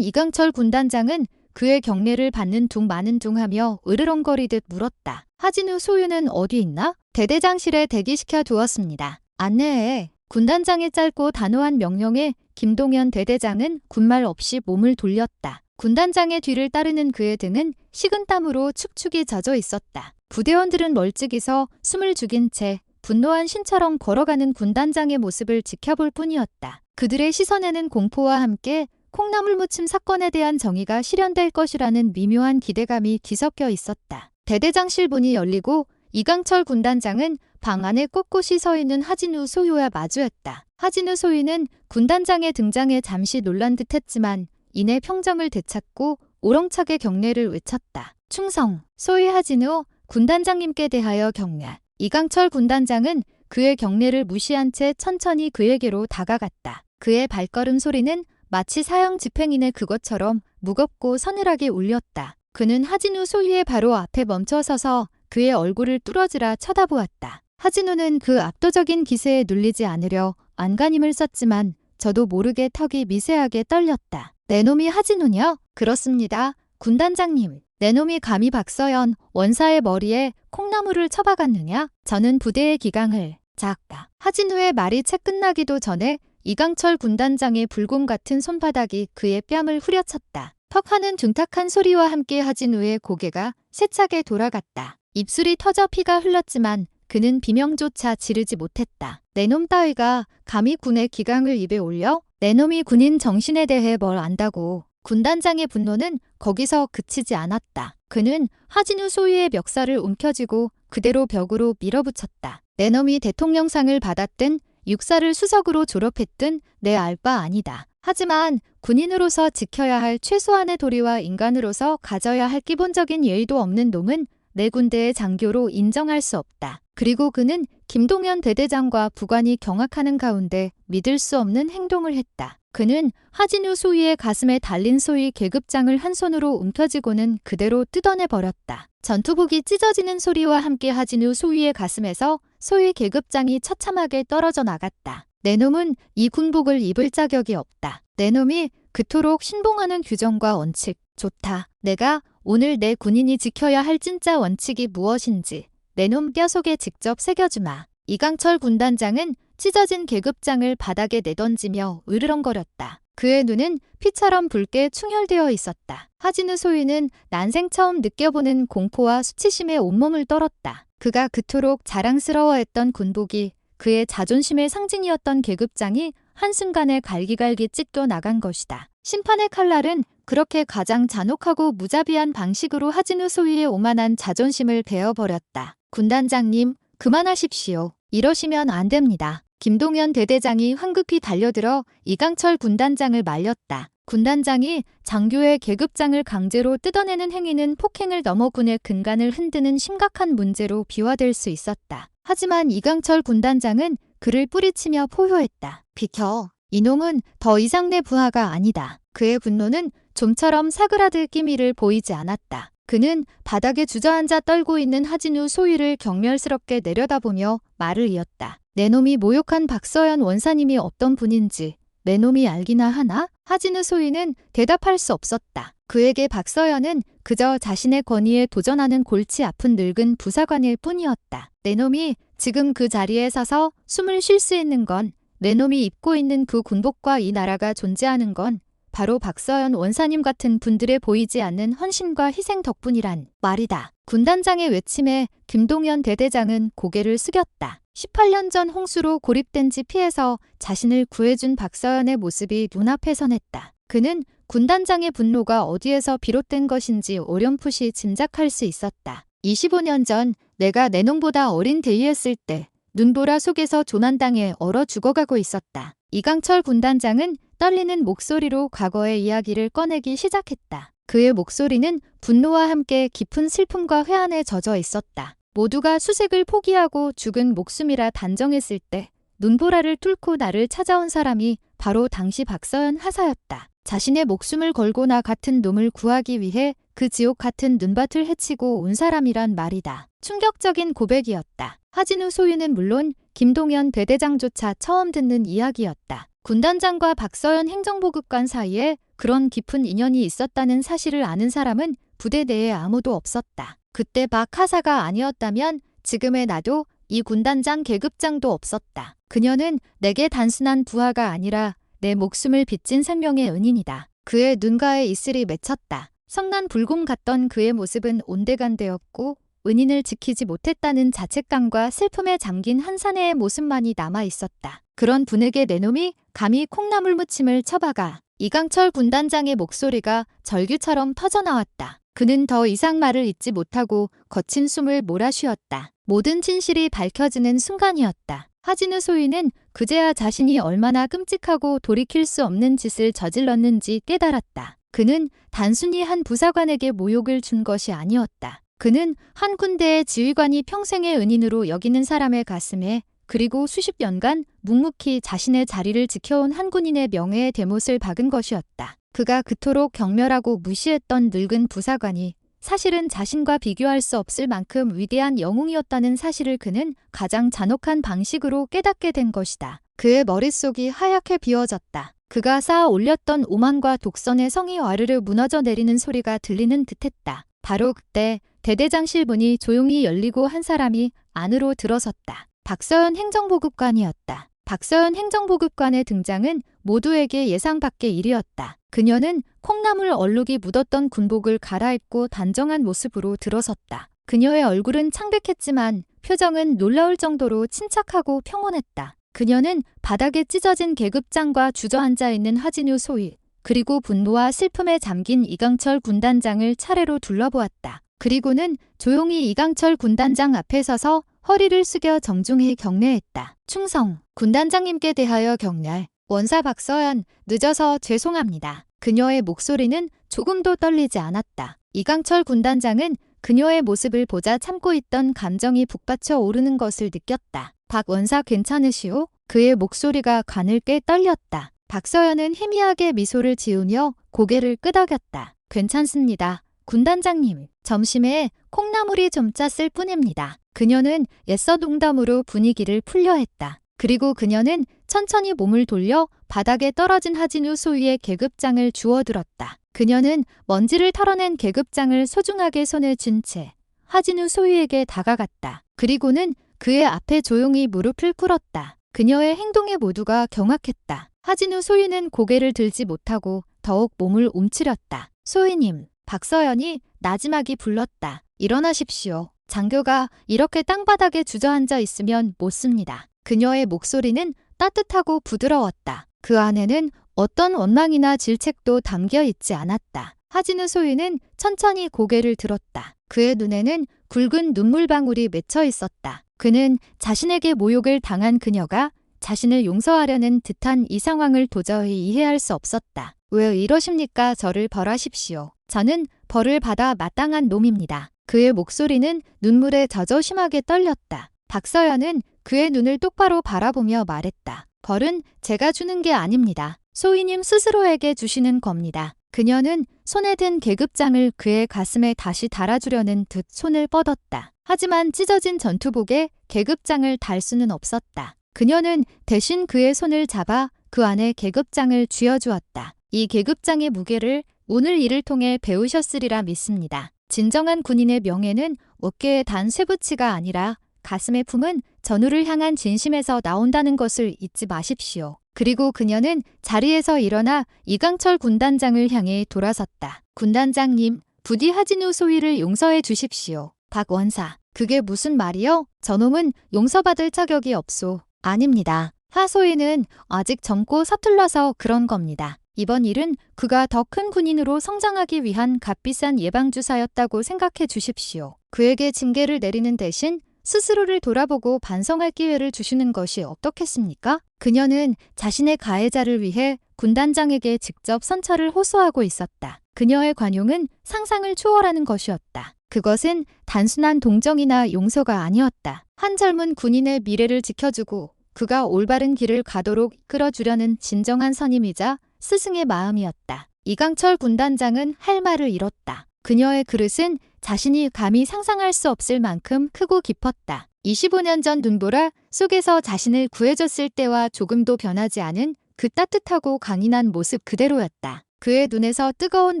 이강철 군단장은 그의 경례를 받는 둥 마는 둥 하며 으르렁거리듯 물었다. 하진우 소유는 어디 있나? 대대장실에 대기시켜 두었습니다. 안내해. 군단장의 짧고 단호한 명령에 김동연 대대장은 군말 없이 몸을 돌렸다. 군단장의 뒤를 따르는 그의 등은 식은땀으로 축축이 젖어 있었다. 부대원들은 멀찍이서 숨을 죽인 채 분노한 신처럼 걸어가는 군단장의 모습을 지켜볼 뿐이었다. 그들의 시선에는 공포와 함께 콩나물 무침 사건에 대한 정의가 실현될 것이라는 미묘한 기대감이 뒤섞여 있었다. 대대장실 문이 열리고 이강철 군단장은 방 안에 꼿꼿이 서 있는 하진우 소유와 마주했다. 하진우 소유는 군단장의 등장에 잠시 놀란 듯했지만 이내 평정을 되찾고 오렁차게 경례를 외쳤다. 충성! 소위 하진우 군단장님께 대하여 경례. 이강철 군단장은 그의 경례를 무시한 채 천천히 그에게로 다가갔다. 그의 발걸음 소리는 마치 사형 집행인의 그것처럼 무겁고 서늘하게 울렸다. 그는 하진우 소유의 바로 앞에 멈춰서서 그의 얼굴을 뚫어지라 쳐다보았다. 하진우는 그 압도적인 기세에 눌리지 않으려 안간힘을 썼지만 저도 모르게 턱이 미세하게 떨렸다. 내 놈이 하진우냐? 그렇습니다. 군단장님. 내 놈이 감히 박서연 원사의 머리에 콩나물을 쳐박았느냐? 저는 부대의 기강을 작가. 하진우의 말이 채 끝나기도 전에 이강철 군단장의 불곰 같은 손바닥이 그의 뺨을 후려쳤다. 턱 하는 둔탁한 소리와 함께 하진우의 고개가 세차게 돌아갔다. 입술이 터져 피가 흘렀지만 그는 비명조차 지르지 못했다. 내 놈 따위가 감히 군의 기강을 입에 올려? 내 놈이 군인 정신에 대해 뭘 안다고. 군단장의 분노는 거기서 그치지 않았다. 그는 하진우 소유의 멱살을 움켜쥐고 그대로 벽으로 밀어붙였다. 내 놈이 대통령상을 받았든 육사를 수석으로 졸업했든 내 알 바 아니다. 하지만 군인으로서 지켜야 할 최소한의 도리와 인간으로서 가져야 할 기본적인 예의도 없는 놈은 내 군대의 장교로 인정할 수 없다. 그리고 그는 김동연 대대장과 부관이 경악하는 가운데 믿을 수 없는 행동을 했다. 그는 하진우 소위의 가슴에 달린 소위 계급장을 한 손으로 움켜쥐고는 그대로 뜯어내버렸다. 전투복이 찢어지는 소리와 함께 하진우 소위의 가슴에서 소위 계급장이 처참하게 떨어져 나갔다. 내 놈은 이 군복을 입을 자격이 없다. 내 놈이 그토록 신봉하는 규정과 원칙. 좋다. 내가 오늘 내 군인이 지켜야 할 진짜 원칙이 무엇인지 내 놈 뼈속에 직접 새겨주마. 이강철 군단장은 찢어진 계급장을 바닥에 내던지며 으르렁거렸다. 그의 눈은 피처럼 붉게 충혈되어 있었다. 하진우 소위는 난생 처음 느껴보는 공포와 수치심에 온몸을 떨었다. 그가 그토록 자랑스러워했던 군복이 그의 자존심의 상징이었던 계급장이 한순간에 갈기갈기 찢겨 나간 것이다. 심판의 칼날은 그렇게 가장 잔혹하고 무자비한 방식으로 하진우 소위의 오만한 자존심을 베어버렸다. 군단장님, 그만하십시오. 이러시면 안 됩니다. 김동연 대대장이 황급히 달려들어 이강철 군단장을 말렸다. 군단장이 장교의 계급장을 강제로 뜯어내는 행위는 폭행을 넘어 군의 근간을 흔드는 심각한 문제로 비화될 수 있었다. 하지만 이강철 군단장은 그를 뿌리치며 포효했다. 비켜. 이놈은 더 이상 내 부하가 아니다. 그의 분노는 좀처럼 사그라들 기미를 보이지 않았다. 그는 바닥에 주저앉아 떨고 있는 하진우 소위를 경멸스럽게 내려다보며 말을 이었다. 내 놈이 모욕한 박서연 원사님이 어떤 분인지 내 놈이 알기나 하나? 하진우 소위는 대답할 수 없었다. 그에게 박서연은 그저 자신의 권위에 도전하는 골치 아픈 늙은 부사관일 뿐이었다. 내 놈이 지금 그 자리에 서서 숨을 쉴 수 있는 건 내 놈이 입고 있는 그 군복과 이 나라가 존재하는 건 바로 박서연 원사님 같은 분들의 보이지 않는 헌신과 희생 덕분이란 말이다. 군단장의 외침에 김동연 대대장은 고개를 숙였다. 18년 전 홍수로 고립된 지 피해서 자신을 구해준 박서연의 모습이 눈앞에 선했다. 그는 군단장의 분노가 어디에서 비롯된 것인지 어렴풋이 짐작할 수 있었다. 25년 전 내가 내 놈보다 어린 대위였을 때 눈보라 속에서 조난당해 얼어 죽어가고 있었다. 이강철 군단장은 떨리는 목소리로 과거의 이야기를 꺼내기 시작했다. 그의 목소리는 분노와 함께 깊은 슬픔과 회한에 젖어 있었다. 모두가 수색을 포기하고 죽은 목숨이라 단정했을 때 눈보라를 뚫고 나를 찾아온 사람이 바로 당시 박서연 하사였다. 자신의 목숨을 걸고 나 같은 놈을 구하기 위해 그 지옥 같은 눈밭을 헤치고 온 사람이란 말이다. 충격적인 고백이었다. 하진우 소위는 물론 김동연 대대장조차 처음 듣는 이야기였다. 군단장과 박서연 행정보급관 사이에 그런 깊은 인연이 있었다는 사실을 아는 사람은 부대 내에 아무도 없었다. 그때 박 하사가 아니었다면 지금의 나도 이 군단장 계급장도 없었다. 그녀는 내게 단순한 부하가 아니라 내 목숨을 빚진 생명의 은인이다. 그의 눈가에 이슬이 맺혔다. 성난 불곰 같던 그의 모습은 온데간데였고 은인을 지키지 못했다는 자책감과 슬픔에 잠긴 한 사내의 모습만이 남아있었다. 그런 분에게 내 놈이 감히 콩나물 무침을 쳐박아. 이강철 군단장의 목소리가 절규처럼 터져나왔다. 그는 더 이상 말을 잇지 못하고 거친 숨을 몰아쉬었다. 모든 진실이 밝혀지는 순간이었다. 하진우 소위는 그제야 자신이 얼마나 끔찍하고 돌이킬 수 없는 짓을 저질렀는지 깨달았다. 그는 단순히 한 부사관에게 모욕을 준 것이 아니었다. 그는 한 군대의 지휘관이 평생의 은인으로 여기는 사람의 가슴에 그리고 수십 년간 묵묵히 자신의 자리를 지켜온 한 군인의 명예의 대못을 박은 것이었다. 그가 그토록 경멸하고 무시했던 늙은 부사관이 사실은 자신과 비교할 수 없을 만큼 위대한 영웅이었다는 사실을 그는 가장 잔혹한 방식으로 깨닫게 된 것이다. 그의 머릿속이 하얗게 비워졌다. 그가 쌓아 올렸던 오만과 독선의 성이 와르르 무너져 내리는 소리가 들리는 듯했다. 바로 그때 대대장실 문이 조용히 열리고 한 사람이 안으로 들어섰다. 박서연 행정보급관이었다. 박서연 행정보급관의 등장은 모두에게 예상 밖의 일이었다. 그녀는 콩나물 얼룩이 묻었던 군복을 갈아입고 단정한 모습으로 들어섰다. 그녀의 얼굴은 창백했지만 표정은 놀라울 정도로 침착하고 평온했다. 그녀는 바닥에 찢어진 계급장과 주저앉아 있는 하진우 소위, 그리고 분노와 슬픔에 잠긴 이강철 군단장을 차례로 둘러보았다. 그리고는 조용히 이강철 군단장 앞에 서서 허리를 숙여 정중히 경례했다. 충성, 군단장님께 대하여 경례. 원사 박서연, 늦어서 죄송합니다. 그녀의 목소리는 조금도 떨리지 않았다. 이강철 군단장은 그녀의 모습을 보자 참고 있던 감정이 북받쳐 오르는 것을 느꼈다. 박 원사 괜찮으시오? 그의 목소리가 가늘게 떨렸다. 박서연은 희미하게 미소를 지으며 고개를 끄덕였다. 괜찮습니다. 군단장님, 점심에 콩나물이 좀 짰을 뿐입니다. 그녀는 옛서 농담으로 분위기를 풀려 했다. 그리고 그녀는 천천히 몸을 돌려 바닥에 떨어진 하진우 소위의 계급장을 주워들었다. 그녀는 먼지를 털어낸 계급장을 소중하게 손에 쥔 채 하진우 소위에게 다가갔다. 그리고는 그의 앞에 조용히 무릎을 꿇었다. 그녀의 행동에 모두가 경악했다. 하진우 소위는 고개를 들지 못하고 더욱 몸을 움츠렸다. 소위님, 박서연이 나지막이 불렀다. 일어나십시오. 장교가 이렇게 땅바닥에 주저앉아 있으면 못 씁니다. 그녀의 목소리는 따뜻하고 부드러웠다. 그 안에는 어떤 원망이나 질책도 담겨 있지 않았다. 하진우 소위는 천천히 고개를 들었다. 그의 눈에는 굵은 눈물방울이 맺혀 있었다. 그는 자신에게 모욕을 당한 그녀가 자신을 용서하려는 듯한 이 상황을 도저히 이해할 수 없었다. 왜 이러십니까? 저를 벌하십시오. 저는 벌을 받아 마땅한 놈입니다. 그의 목소리는 눈물에 젖어 심하게 떨렸다. 박서연은 그의 눈을 똑바로 바라보며 말했다. 벌은 제가 주는 게 아닙니다. 소위님 스스로에게 주시는 겁니다. 그녀는 손에 든 계급장을 그의 가슴에 다시 달아주려는 듯 손을 뻗었다. 하지만 찢어진 전투복에 계급장을 달 수는 없었다. 그녀는 대신 그의 손을 잡아 그 안에 계급장을 쥐어주었다. 이 계급장의 무게를 오늘 일을 통해 배우셨으리라 믿습니다. 진정한 군인의 명예는 어깨에 단 쇠붙이가 아니라 가슴에 품은 전우를 향한 진심에서 나온다는 것을 잊지 마십시오. 그리고 그녀는 자리에서 일어나 이강철 군단장을 향해 돌아섰다. 군단장님, 부디 하진우 소위를 용서해 주십시오. 박 원사, 그게 무슨 말이요? 저놈은 용서받을 자격이 없소. 아닙니다. 하소위는 아직 젊고 서툴러서 그런 겁니다. 이번 일은 그가 더 큰 군인으로 성장하기 위한 값비싼 예방주사였다고 생각해 주십시오. 그에게 징계를 내리는 대신 스스로를 돌아보고 반성할 기회를 주시는 것이 어떻겠습니까? 그녀는 자신의 가해자를 위해 군단장에게 직접 선처를 호소하고 있었다. 그녀의 관용은 상상을 초월하는 것이었다. 그것은 단순한 동정이나 용서가 아니었다. 한 젊은 군인의 미래를 지켜주고 그가 올바른 길을 가도록 이끌어주려는 진정한 선임이자 스승의 마음이었다. 이강철 군단장은 할 말을 잃었다. 그녀의 그릇은 자신이 감히 상상할 수 없을 만큼 크고 깊었다. 25년 전 눈보라 속에서 자신을 구해줬을 때와 조금도 변하지 않은 그 따뜻하고 강인한 모습 그대로였다. 그의 눈에서 뜨거운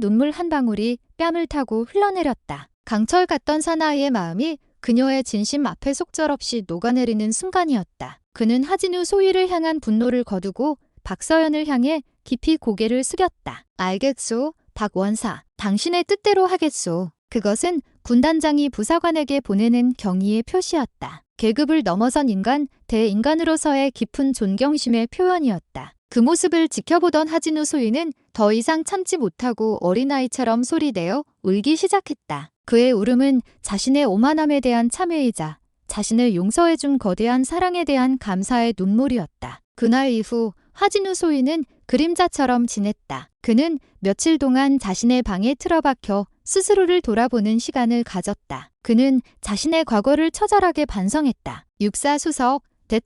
눈물 한 방울이 뺨을 타고 흘러내렸다. 강철 같던 사나이의 마음이 그녀의 진심 앞에 속절없이 녹아내리는 순간이었다. 그는 하진우 소희를 향한 분노를 거두고 박서연을 향해 깊이 고개를 숙였다. 알겠소, 박 원사. 당신의 뜻대로 하겠소. 그것은 군단장이 부사관에게 보내는 경의의 표시였다. 계급을 넘어선 인간, 대인간으로서의 깊은 존경심의 표현이었다. 그 모습을 지켜보던 하진우 소희는 더 이상 참지 못하고 어린아이처럼 소리내어 울기 시작했다. 그의 울음은 자신의 오만함에 대한 참회이자 자신을 용서해준 거대한 사랑에 대한 감사의 눈물이었다. 그날 이후 하진우 소희는 그림자처럼 지냈다. 그는 며칠 동안 자신의 방에 틀어박혀 스스로를 돌아보는 시간을 가졌다. 그는 자신의 과거를 처절하게 반성했다. 육사수석,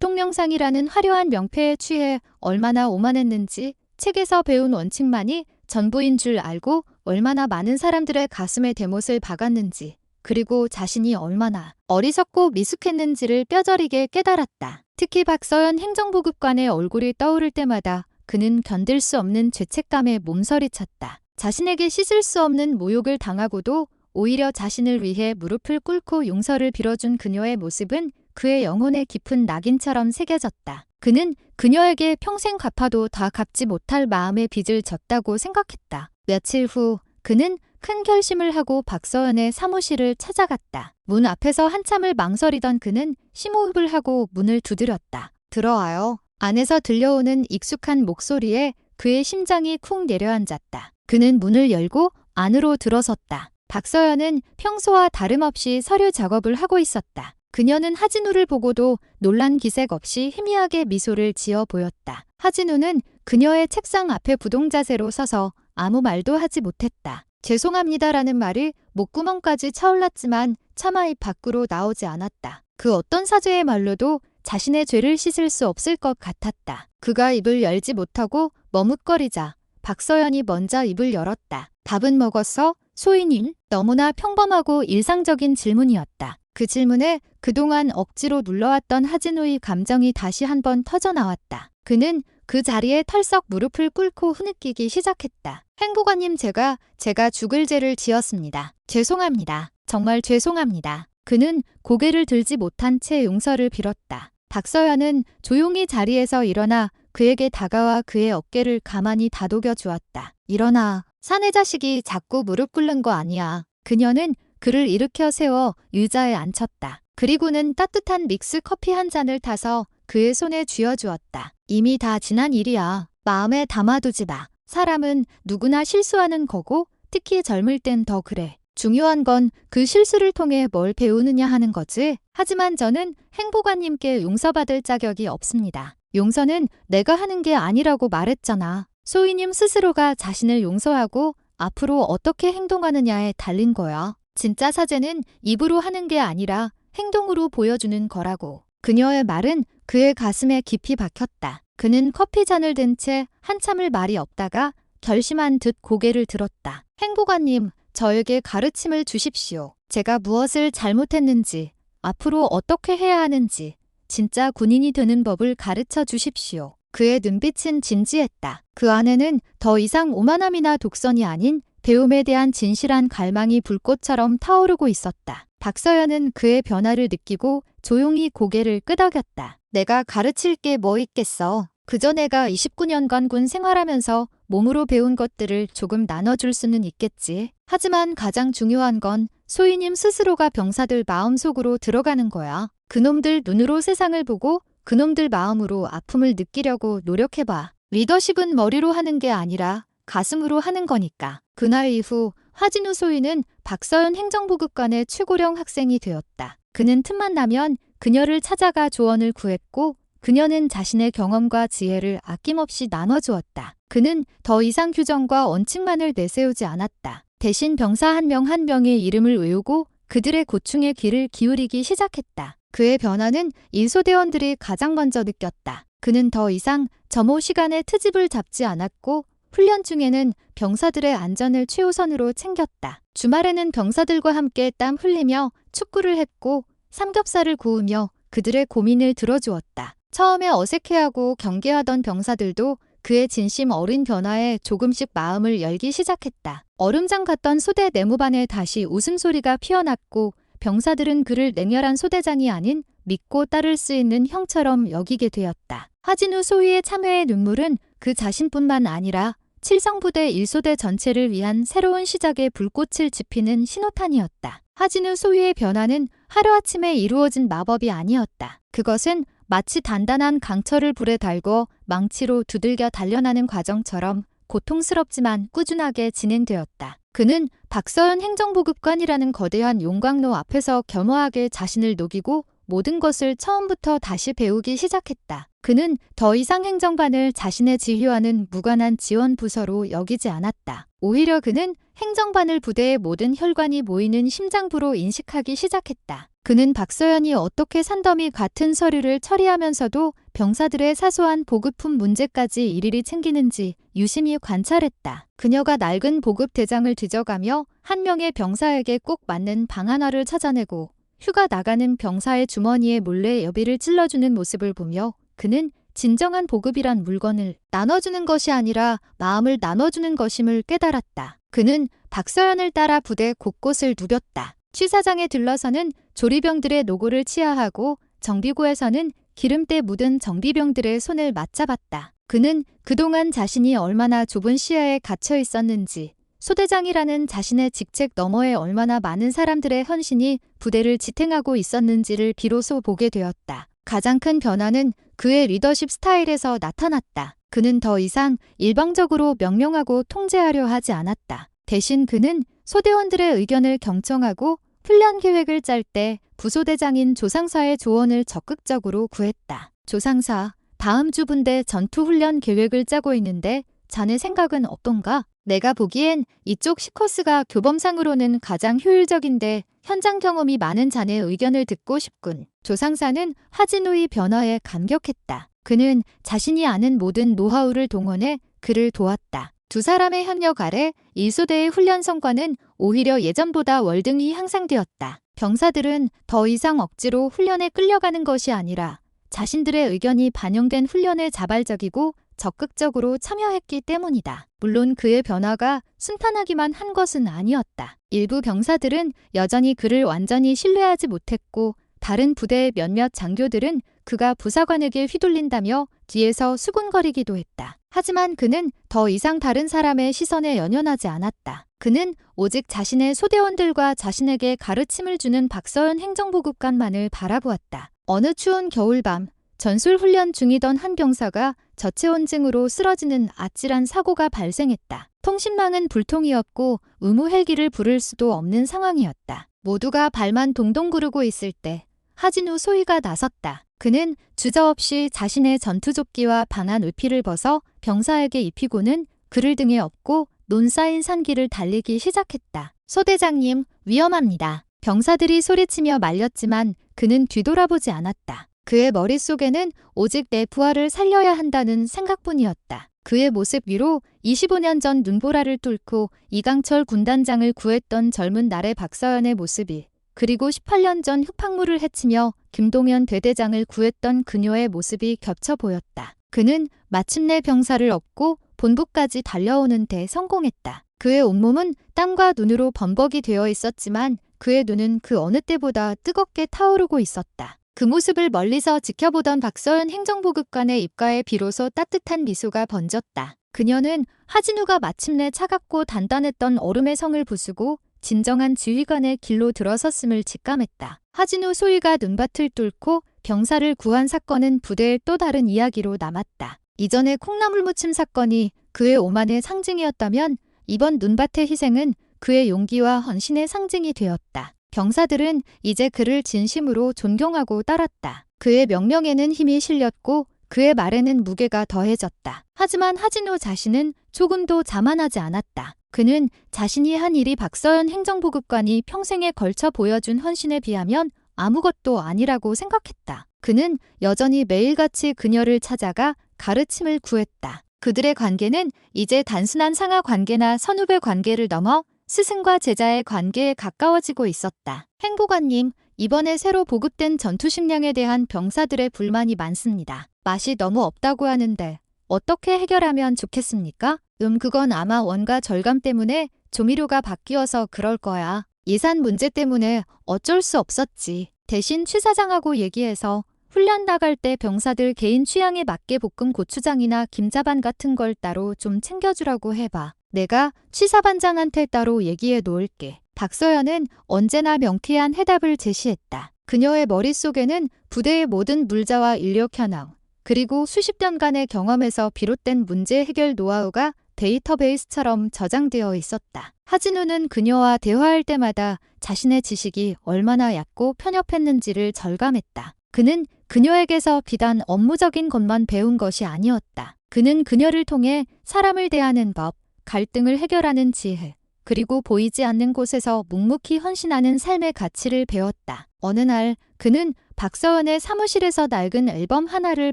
대통령상이라는 화려한 명패에 취해 얼마나 오만했는지 책에서 배운 원칙만이 전부인 줄 알고 얼마나 많은 사람들의 가슴에 대못을 박았는지, 그리고 자신이 얼마나 어리석고 미숙했는지를 뼈저리게 깨달았다. 특히 박서연 행정보급관의 얼굴이 떠오를 때마다 그는 견딜 수 없는 죄책감에 몸서리쳤다. 자신에게 씻을 수 없는 모욕을 당하고도 오히려 자신을 위해 무릎을 꿇고 용서를 빌어준 그녀의 모습은 그의 영혼에 깊은 낙인처럼 새겨졌다. 그는 그녀에게 평생 갚아도 다 갚지 못할 마음의 빚을 졌다고 생각했다. 며칠 후 그는 큰 결심을 하고 박서연의 사무실을 찾아갔다. 문 앞에서 한참을 망설이던 그는 심호흡을 하고 문을 두드렸다. 들어와요. 안에서 들려오는 익숙한 목소리에 그의 심장이 쿵 내려앉았다. 그는 문을 열고 안으로 들어섰다. 박서연은 평소와 다름없이 서류 작업을 하고 있었다. 그녀는 하진우를 보고도 놀란 기색 없이 희미하게 미소를 지어 보였다. 하진우는 그녀의 책상 앞에 부동자세로 서서 아무 말도 하지 못했다. 죄송합니다라는 말이 목구멍까지 차올랐지만 차마 입 밖으로 나오지 않았다. 그 어떤 사죄의 말로도 자신의 죄를 씻을 수 없을 것 같았다. 그가 입을 열지 못하고 머뭇거리자 박서연이 먼저 입을 열었다. 밥은 먹었어? 소인일? 너무나 평범하고 일상적인 질문이었다. 그 질문에 그동안 억지로 눌러왔던 하진우의 감정이 다시 한번 터져나왔다. 그는 그 자리에 털썩 무릎을 꿇고 흐느끼기 시작했다. 행보관님, 제가 죽을 죄를 지었습니다. 죄송합니다. 정말 죄송합니다. 그는 고개를 들지 못한 채 용서를 빌었다. 박서연은 조용히 자리에서 일어나 그에게 다가와 그의 어깨를 가만히 다독여 주었다. 일어나. 사내 자식이 자꾸 무릎 꿇는 거 아니야. 그녀는 그를 일으켜 세워 의자에 앉혔다. 그리고는 따뜻한 믹스 커피 한 잔을 타서 그의 손에 쥐어주었다. 이미 다 지난 일이야. 마음에 담아두지 마. 사람은 누구나 실수하는 거고 특히 젊을 땐 더 그래. 중요한 건 그 실수를 통해 뭘 배우느냐 하는 거지. 하지만 저는 행보관님께 용서받을 자격이 없습니다. 용서는 내가 하는 게 아니라고 말했잖아. 소희님 스스로가 자신을 용서하고 앞으로 어떻게 행동하느냐에 달린 거야. 진짜 사죄는 입으로 하는 게 아니라 행동으로 보여주는 거라고. 그녀의 말은 그의 가슴에 깊이 박혔다. 그는 커피 잔을 든 채 한참을 말이 없다가 결심한 듯 고개를 들었다. 행보관님, 저에게 가르침을 주십시오. 제가 무엇을 잘못했는지, 앞으로 어떻게 해야 하는지, 진짜 군인이 되는 법을 가르쳐 주십시오. 그의 눈빛은 진지했다. 그 안에는 더 이상 오만함이나 독선이 아닌 배움에 대한 진실한 갈망이 불꽃처럼 타오르고 있었다. 박서연은 그의 변화를 느끼고 조용히 고개를 끄덕였다. 내가 가르칠 게 뭐 있겠어. 그저 내가 29년간 군 생활하면서 몸으로 배운 것들을 조금 나눠줄 수는 있겠지. 하지만 가장 중요한 건 소희님 스스로가 병사들 마음속으로 들어가는 거야. 그놈들 눈으로 세상을 보고 그놈들 마음으로 아픔을 느끼려고 노력해봐. 리더십은 머리로 하는 게 아니라 가슴으로 하는 거니까. 그날 이후 하진우 소희는 박서연 행정보급관의 최고령 학생이 되었다. 그는 틈만 나면 그녀를 찾아가 조언을 구했고 그녀는 자신의 경험과 지혜를 아낌없이 나눠주었다. 그는 더 이상 규정과 원칙만을 내세우지 않았다. 대신 병사 한 명 한 명의 이름을 외우고 그들의 고충에 귀를 기울이기 시작했다. 그의 변화는 일소대원들이 가장 먼저 느꼈다. 그는 더 이상 점호 시간에 트집을 잡지 않았고 훈련 중에는 병사들의 안전을 최우선으로 챙겼다. 주말에는 병사들과 함께 땀 흘리며 축구를 했고 삼겹살을 구우며 그들의 고민을 들어주었다. 처음에 어색해하고 경계하던 병사들도 그의 진심 어린 변화에 조금씩 마음을 열기 시작했다. 얼음장 같던 소대 내무반에 다시 웃음소리가 피어났고 병사들은 그를 냉혈한 소대장이 아닌 믿고 따를 수 있는 형처럼 여기게 되었다. 하진우 소위의 참회의 눈물은 그 자신뿐만 아니라 칠성부대 1소대 전체를 위한 새로운 시작의 불꽃을 지피는 신호탄이었다. 하진우 소위의 변화는 하루아침에 이루어진 마법이 아니었다. 그것은 마치 단단한 강철을 불에 달고 망치로 두들겨 단련하는 과정처럼 고통스럽지만 꾸준하게 진행되었다. 그는 박서연 행정보급관이라는 거대한 용광로 앞에서 겸허하게 자신을 녹이고 모든 것을 처음부터 다시 배우기 시작했다. 그는 더 이상 행정반을 자신의 지휘와는 무관한 지원 부서로 여기지 않았다. 오히려 그는 행정반을 부대의 모든 혈관이 모이는 심장부로 인식하기 시작했다. 그는 박서연이 어떻게 산더미 같은 서류를 처리하면서도 병사들의 사소한 보급품 문제까지 일일이 챙기는지 유심히 관찰했다. 그녀가 낡은 보급 대장을 뒤져가며 한 명의 병사에게 꼭 맞는 방한화를 찾아내고 휴가 나가는 병사의 주머니에 몰래 여비를 찔러주는 모습을 보며 그는 진정한 보급이란 물건을 나눠주는 것이 아니라 마음을 나눠주는 것임을 깨달았다. 그는 박서연을 따라 부대 곳곳을 누볐다. 취사장에 들러서는 조리병들의 노고를 치하하고 정비고에서는 기름때 묻은 정비병들의 손을 맞잡았다. 그는 그동안 자신이 얼마나 좁은 시야에 갇혀 있었는지, 소대장이라는 자신의 직책 너머에 얼마나 많은 사람들의 헌신이 부대를 지탱하고 있었는지를 비로소 보게 되었다. 가장 큰 변화는 그의 리더십 스타일에서 나타났다. 그는 더 이상 일방적으로 명령하고 통제하려 하지 않았다. 대신 그는 소대원들의 의견을 경청하고 훈련 계획을 짤 때 부소대장인 조상사의 조언을 적극적으로 구했다. 조상사, 다음 주 분대 전투훈련 계획을 짜고 있는데 자네 생각은 어떤가? 내가 보기엔 이쪽 시커스가 교범상으로는 가장 효율적인데 현장 경험이 많은 자네의 의견을 듣고 싶군. 조상사는 하진우의 변화에 감격했다. 그는 자신이 아는 모든 노하우를 동원해 그를 도왔다. 두 사람의 협력 아래 1소대의 훈련 성과는 오히려 예전보다 월등히 향상되었다. 병사들은 더 이상 억지로 훈련에 끌려가는 것이 아니라 자신들의 의견이 반영된 훈련에 자발적이고 적극적으로 참여했기 때문이다. 물론 그의 변화가 순탄하기만 한 것은 아니었다. 일부 병사들은 여전히 그를 완전히 신뢰하지 못했고 다른 부대의 몇몇 장교들은 그가 부사관에게 휘둘린다며 뒤에서 수군거리기도 했다. 하지만 그는 더 이상 다른 사람의 시선에 연연하지 않았다. 그는 오직 자신의 소대원들과 자신에게 가르침을 주는 박서연 행정보급관만을 바라보았다. 어느 추운 겨울밤, 전술훈련 중이던 한 병사가 저체온증으로 쓰러지는 아찔한 사고가 발생했다. 통신망은 불통이었고 의무 헬기를 부를 수도 없는 상황이었다. 모두가 발만 동동 구르고 있을 때 하진우 소위가 나섰다. 그는 주저없이 자신의 전투조끼와 방한 의피를 벗어 병사에게 입히고는 그를 등에 업고 논 쌓인 산길을 달리기 시작했다. 소대장님, 위험합니다. 병사들이 소리치며 말렸지만 그는 뒤돌아보지 않았다. 그의 머릿속에는 오직 내 부하를 살려야 한다는 생각뿐이었다. 그의 모습 위로 25년 전 눈보라를 뚫고 이강철 군단장을 구했던 젊은 날의 박서연의 모습이, 그리고 18년 전 흑팍물을 해치며 김동현 대대장을 구했던 그녀의 모습이 겹쳐 보였다. 그는 마침내 병사를 업고 본부까지 달려오는 데 성공했다. 그의 온몸은 땀과 눈으로 범벅이 되어 있었지만 그의 눈은 그 어느 때보다 뜨겁게 타오르고 있었다. 그 모습을 멀리서 지켜보던 박서연 행정보급관의 입가에 비로소 따뜻한 미소가 번졌다. 그녀는 하진우가 마침내 차갑고 단단했던 얼음의 성을 부수고 진정한 지휘관의 길로 들어섰음을 직감했다. 하진우 소위가 눈밭을 뚫고 병사를 구한 사건은 부대의 또 다른 이야기로 남았다. 이전의 콩나물 무침 사건이 그의 오만의 상징이었다면 이번 눈밭의 희생은 그의 용기와 헌신의 상징이 되었다. 병사들은 이제 그를 진심으로 존경하고 따랐다. 그의 명령에는 힘이 실렸고 그의 말에는 무게가 더해졌다. 하지만 하진우 자신은 조금도 자만하지 않았다. 그는 자신이 한 일이 박서연 행정보급관이 평생에 걸쳐 보여준 헌신에 비하면 아무것도 아니라고 생각했다. 그는 여전히 매일같이 그녀를 찾아가 가르침을 구했다. 그들의 관계는 이제 단순한 상하 관계나 선후배 관계를 넘어 스승과 제자의 관계에 가까워지고 있었다. 행보관님, 이번에 새로 보급된 전투 식량에 대한 병사들의 불만이 많습니다. 맛이 너무 없다고 하는데 어떻게 해결하면 좋겠습니까? 그건 아마 원가 절감 때문에 조미료가 바뀌어서 그럴 거야. 예산 문제 때문에 어쩔 수 없었지. 대신 취사장하고 얘기해서 훈련 나갈 때 병사들 개인 취향에 맞게 볶음 고추장이나 김자반 같은 걸 따로 좀 챙겨주라고 해봐. 내가 취사반장한테 따로 얘기해 놓을게. 박서연은 언제나 명쾌한 해답을 제시했다. 그녀의 머릿속에는 부대의 모든 물자와 인력 현황, 그리고 수십 년간의 경험에서 비롯된 문제 해결 노하우가 데이터베이스처럼 저장되어 있었다. 하진우는 그녀와 대화할 때마다 자신의 지식이 얼마나 얕고 편협했는지를 절감했다. 그는 그녀에게서 비단 업무적인 것만 배운 것이 아니었다. 그는 그녀를 통해 사람을 대하는 법, 갈등을 해결하는 지혜, 그리고 보이지 않는 곳에서 묵묵히 헌신하는 삶의 가치를 배웠다. 어느 날 그는 박서연의 사무실에서 낡은 앨범 하나를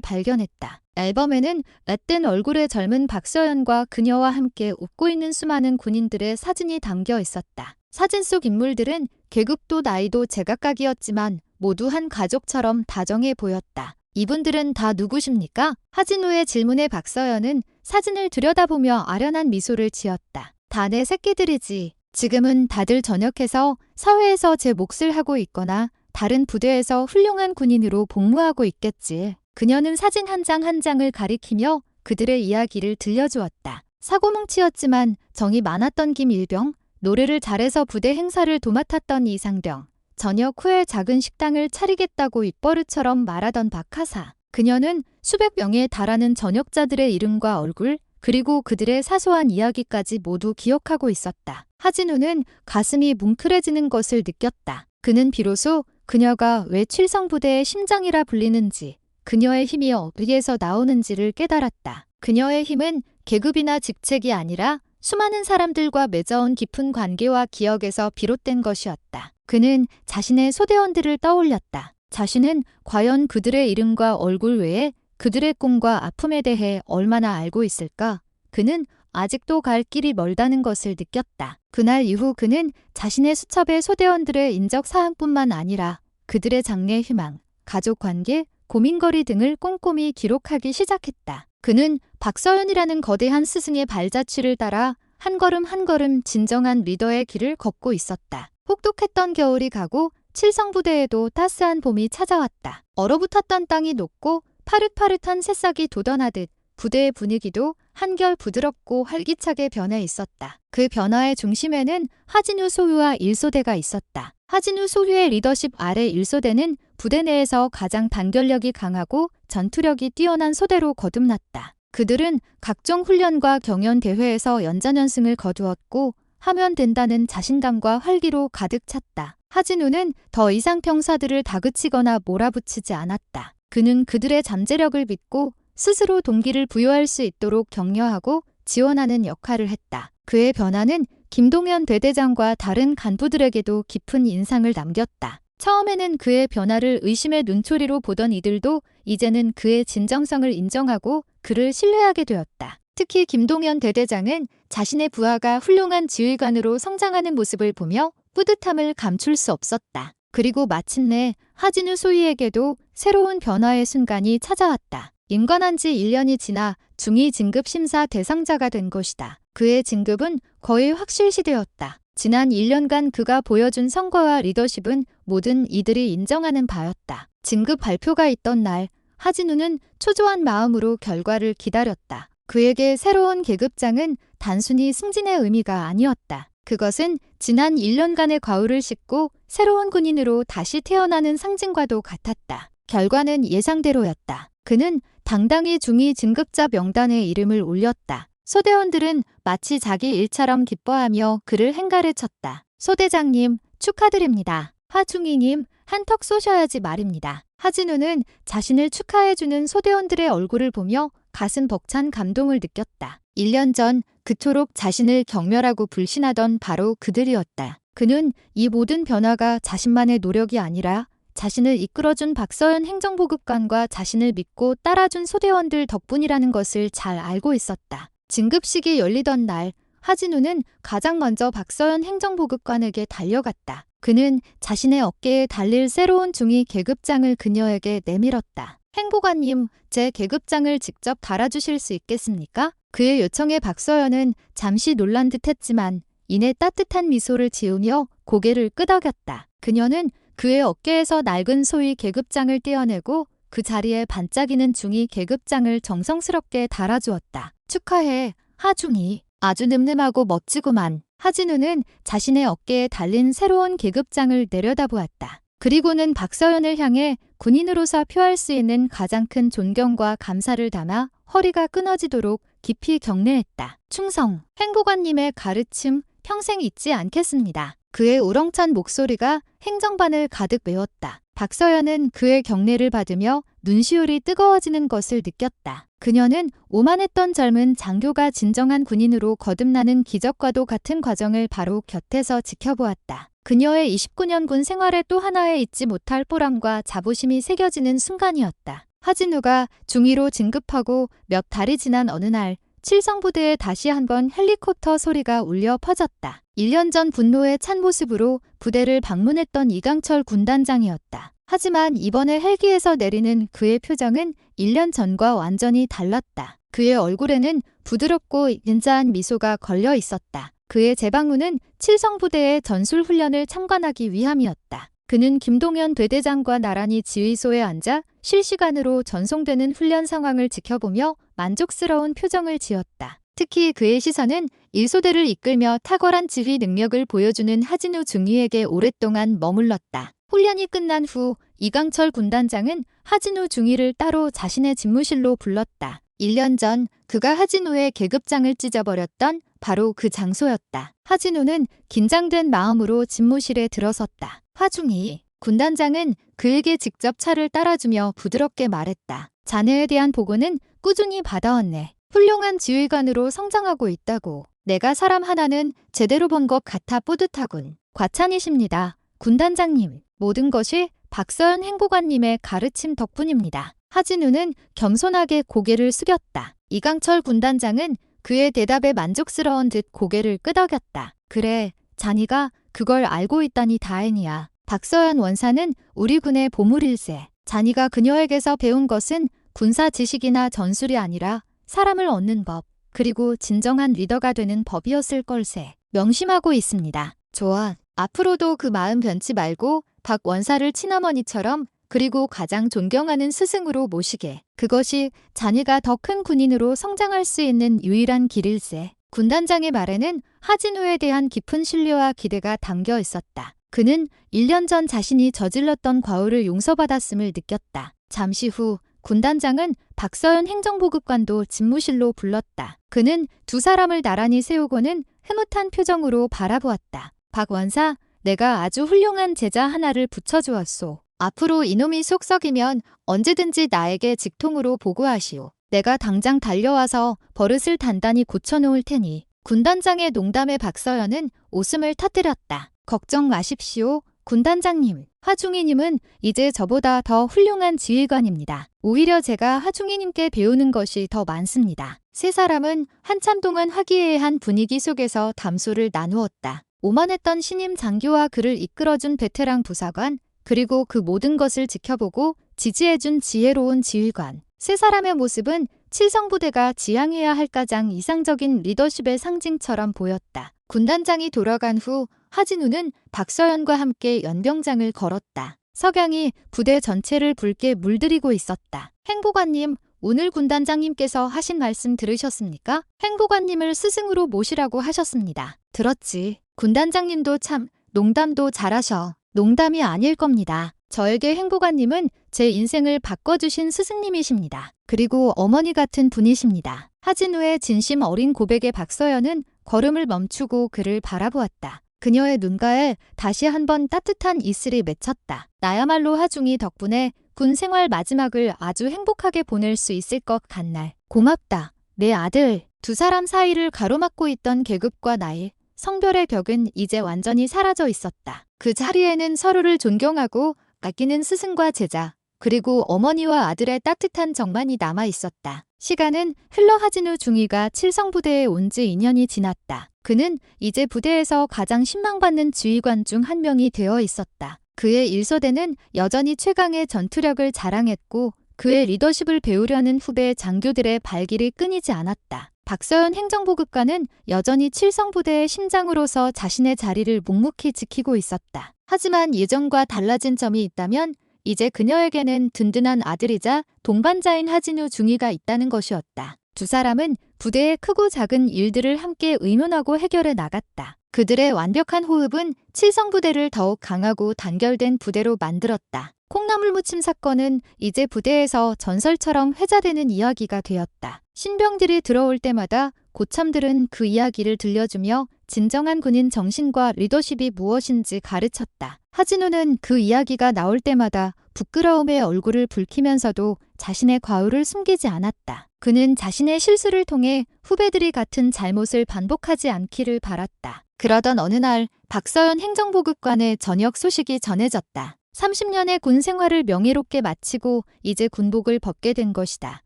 발견했다. 앨범에는 앳된 얼굴의 젊은 박서연과 그녀와 함께 웃고 있는 수많은 군인들의 사진이 담겨 있었다. 사진 속 인물들은 계급도 나이도 제각각이었지만 모두 한 가족처럼 다정해 보였다. 이분들은 다 누구십니까? 하진우의 질문에 박서연은 사진을 들여다보며 아련한 미소를 지었다. 다 내 새끼들이지. 지금은 다들 전역해서 사회에서 제 몫을 하고 있거나 다른 부대에서 훌륭한 군인으로 복무하고 있겠지. 그녀는 사진 한 장 한 장을 가리키며 그들의 이야기를 들려주었다. 사고뭉치였지만 정이 많았던 김일병, 노래를 잘해서 부대 행사를 도맡았던 이상병, 저녁 후에 작은 식당을 차리겠다고 입버릇처럼 말하던 박하사. 그녀는 수백 명에 달하는 전역자들의 이름과 얼굴, 그리고 그들의 사소한 이야기까지 모두 기억하고 있었다. 하진우는 가슴이 뭉클해지는 것을 느꼈다. 그는 비로소 그녀가 왜 칠성부대의 심장이라 불리는지, 그녀의 힘이 어디에서 나오는지를 깨달았다. 그녀의 힘은 계급이나 직책이 아니라 수많은 사람들과 맺어온 깊은 관계와 기억에서 비롯된 것이었다. 그는 자신의 소대원들을 떠올렸다. 자신은 과연 그들의 이름과 얼굴 외에 그들의 꿈과 아픔에 대해 얼마나 알고 있을까? 그는 아직도 갈 길이 멀다는 것을 느꼈다. 그날 이후 그는 자신의 수첩에 소대원들의 인적 사항뿐만 아니라 그들의 장래 희망, 가족 관계, 고민거리 등을 꼼꼼히 기록하기 시작했다. 그는 박서연이라는 거대한 스승의 발자취를 따라 한 걸음 한 걸음 진정한 리더의 길을 걷고 있었다. 혹독했던 겨울이 가고 칠성부대에도 따스한 봄이 찾아왔다. 얼어붙었던 땅이 녹고 파릇파릇한 새싹이 돋아나듯 부대의 분위기도 한결 부드럽고 활기차게 변해 있었다. 그 변화의 중심에는 하진우 소유와 일소대가 있었다. 하진우 소유의 리더십 아래 일소대는 부대 내에서 가장 단결력이 강하고 전투력이 뛰어난 소대로 거듭났다. 그들은 각종 훈련과 경연 대회에서 연장연승을 거두었고 하면 된다는 자신감과 활기로 가득 찼다. 하진우는 더 이상 병사들을 다그치거나 몰아붙이지 않았다. 그는 그들의 잠재력을 믿고 스스로 동기를 부여할 수 있도록 격려하고 지원하는 역할을 했다. 그의 변화는 김동현 대대장과 다른 간부들에게도 깊은 인상을 남겼다. 처음에는 그의 변화를 의심의 눈초리로 보던 이들도 이제는 그의 진정성을 인정하고 그를 신뢰하게 되었다. 특히 김동현 대대장은 자신의 부하가 훌륭한 지휘관으로 성장하는 모습을 보며 뿌듯함을 감출 수 없었다. 그리고 마침내 하진우 소위에게도 새로운 변화의 순간이 찾아왔다. 임관한 지 1년이 지나 중위 진급 심사 대상자가 된 것이다. 그의 진급은 거의 확실시되었다. 지난 1년간 그가 보여준 성과와 리더십은 모든 이들이 인정하는 바였다. 진급 발표가 있던 날, 하진우는 초조한 마음으로 결과를 기다렸다. 그에게 새로운 계급장은 단순히 승진의 의미가 아니었다. 그것은 지난 1년간의 과울을 씻고 새로운 군인으로 다시 태어나는 상징과도 같았다. 결과는 예상대로였다. 그는 당당히 중위 진급자 명단에 이름을 올렸다. 소대원들은 마치 자기 일처럼 기뻐하며 그를 행가를 쳤다. 소대장님, 축하드립니다. 하중희님, 한턱 쏘셔야지 말입니다. 하진우는 자신을 축하해주는 소대원들의 얼굴을 보며 가슴 벅찬 감동을 느꼈다. 1년 전 그토록 자신을 경멸하고 불신하던 바로 그들이었다. 그는 이 모든 변화가 자신만의 노력이 아니라 자신을 이끌어준 박서연 행정보급관과 자신을 믿고 따라준 소대원들 덕분이라는 것을 잘 알고 있었다. 진급식이 열리던 날, 하진우는 가장 먼저 박서연 행정보급관에게 달려갔다. 그는 자신의 어깨에 달릴 새로운 중위 계급장을 그녀에게 내밀었다. 행보관님, 제 계급장을 직접 달아주실 수 있겠습니까? 그의 요청에 박서연은 잠시 놀란 듯했지만 이내 따뜻한 미소를 지으며 고개를 끄덕였다. 그녀는 그의 어깨에서 낡은 소위 계급장을 떼어내고 그 자리에 반짝이는 중위 계급장을 정성스럽게 달아주었다. 축하해, 하중이. 아주 늠름하고 멋지구만. 하진우는 자신의 어깨에 달린 새로운 계급장을 내려다보았다. 그리고는 박서연을 향해 군인으로서 표할 수 있는 가장 큰 존경과 감사를 담아 허리가 끊어지도록 깊이 경례했다. 충성, 행보관님의 가르침 평생 잊지 않겠습니다. 그의 우렁찬 목소리가 행정반을 가득 메웠다. 박서연은 그의 경례를 받으며 눈시울이 뜨거워지는 것을 느꼈다. 그녀는 오만했던 젊은 장교가 진정한 군인으로 거듭나는 기적과도 같은 과정을 바로 곁에서 지켜보았다. 그녀의 29년 군 생활에 또 하나의 잊지 못할 보람과 자부심이 새겨지는 순간이었다. 하진우가 중위로 진급하고 몇 달이 지난 어느 날 칠성부대에 다시 한번 헬리콥터 소리가 울려 퍼졌다. 1년 전 분노에 찬 모습으로 부대를 방문했던 이강철 군단장이었다. 하지만 이번에 헬기에서 내리는 그의 표정은 1년 전과 완전히 달랐다. 그의 얼굴에는 부드럽고 인자한 미소가 걸려 있었다. 그의 재방문은 칠성부대의 전술훈련을 참관하기 위함이었다. 그는 김동현 대대장과 나란히 지휘소에 앉아 실시간으로 전송되는 훈련 상황을 지켜보며 만족스러운 표정을 지었다. 특히 그의 시선은 1소대를 이끌며 탁월한 지휘 능력을 보여주는 하진우 중위에게 오랫동안 머물렀다. 훈련이 끝난 후 이강철 군단장은 하진우 중위를 따로 자신의 집무실로 불렀다. 1년 전 그가 하진우의 계급장을 찢어버렸던 바로 그 장소였다. 하진우는 긴장된 마음으로 집무실에 들어섰다. 하중이, 군단장은 그에게 직접 차를 따라주며 부드럽게 말했다. 자네에 대한 보고는 꾸준히 받아왔네. 훌륭한 지휘관으로 성장하고 있다고. 내가 사람 하나는 제대로 본 것 같아 뿌듯하군. 과찬이십니다. 군단장님, 모든 것이 박서연 행보관님의 가르침 덕분입니다. 하진우는 겸손하게 고개를 숙였다. 이강철 군단장은 그의 대답에 만족스러운 듯 고개를 끄덕였다. 그래, 자니가 그걸 알고 있다니 다행이야. 박서연 원사는 우리 군의 보물일세. 자니가 그녀에게서 배운 것은 군사 지식이나 전술이 아니라 사람을 얻는 법, 그리고 진정한 리더가 되는 법이었을 걸세. 명심하고 있습니다. 좋아. 앞으로도 그 마음 변치 말고 박 원사를 친어머니처럼 그리고 가장 존경하는 스승으로 모시게. 그것이 자네가 더 큰 군인으로 성장할 수 있는 유일한 길일세. 군단장의 말에는 하진우에 대한 깊은 신뢰와 기대가 담겨 있었다. 그는 1년 전 자신이 저질렀던 과오를 용서받았음을 느꼈다. 잠시 후 군단장은 박서연 행정보급관도 집무실로 불렀다. 그는 두 사람을 나란히 세우고는 흐뭇한 표정으로 바라보았다. 박 원사, 내가 아주 훌륭한 제자 하나를 붙여주었소. 앞으로 이놈이 속 썩이면 언제든지 나에게 직통으로 보고하시오. 내가 당장 달려와서 버릇을 단단히 고쳐놓을 테니. 군단장의 농담에 박서연은 웃음을 터뜨렸다. 걱정 마십시오. 군단장님, 하중이님은 이제 저보다 더 훌륭한 지휘관입니다. 오히려 제가 하중이님께 배우는 것이 더 많습니다. 세 사람은 한참 동안 화기애애한 분위기 속에서 담소를 나누었다. 오만했던 신임 장교와 그를 이끌어준 베테랑 부사관, 그리고 그 모든 것을 지켜보고 지지해준 지혜로운 지휘관. 세 사람의 모습은 칠성부대가 지향해야 할 가장 이상적인 리더십의 상징처럼 보였다. 군단장이 돌아간 후 하진우는 박서연과 함께 연병장을 걸었다. 석양이 부대 전체를 붉게 물들이고 있었다. 행보관님, 오늘 군단장님께서 하신 말씀 들으셨습니까? 행보관님을 스승으로 모시라고 하셨습니다. 들었지. 군단장님도 참 농담도 잘하셔. 농담이 아닐 겁니다. 저에게 행보관님은 제 인생을 바꿔주신 스승님이십니다. 그리고 어머니 같은 분이십니다. 하진우의 진심 어린 고백에 박서연은 걸음을 멈추고 그를 바라보았다. 그녀의 눈가에 다시 한번 따뜻한 이슬이 맺혔다. 나야말로 하중이 덕분에 군 생활 마지막을 아주 행복하게 보낼 수 있을 것 같날. 고맙다. 내 아들. 두 사람 사이를 가로막고 있던 계급과 나이, 성별의 벽은 이제 완전히 사라져 있었다. 그 자리에는 서로를 존경하고 아끼는 스승과 제자, 그리고 어머니와 아들의 따뜻한 정만이 남아 있었다. 시간은 흘러 하진우 중위가 칠성부대에 온 지 2년이 지났다. 그는 이제 부대에서 가장 신망받는 지휘관 중 한 명이 되어 있었다. 그의 일소대는 여전히 최강의 전투력을 자랑했고 그의 리더십을 배우려는 후배 장교들의 발길이 끊이지 않았다. 박서연 행정보급관은 여전히 칠성부대의 심장으로서 자신의 자리를 묵묵히 지키고 있었다. 하지만 예전과 달라진 점이 있다면 이제 그녀에게는 든든한 아들이자 동반자인 하진우 중위가 있다는 것이었다. 두 사람은 부대의 크고 작은 일들을 함께 의논하고 해결해 나갔다. 그들의 완벽한 호흡은 칠성부대를 더욱 강하고 단결된 부대로 만들었다. 콩나물 무침 사건은 이제 부대에서 전설처럼 회자되는 이야기가 되었다. 신병들이 들어올 때마다 고참들은 그 이야기를 들려주며 진정한 군인 정신과 리더십이 무엇인지 가르쳤다. 하진우는 그 이야기가 나올 때마다 부끄러움에 얼굴을 붉히면서도 자신의 과오를 숨기지 않았다. 그는 자신의 실수를 통해 후배들이 같은 잘못을 반복하지 않기를 바랐다. 그러던 어느 날 박서연 행정보급관의 전역 소식이 전해졌다. 30년의 군 생활을 명예롭게 마치고 이제 군복을 벗게 된 것이다.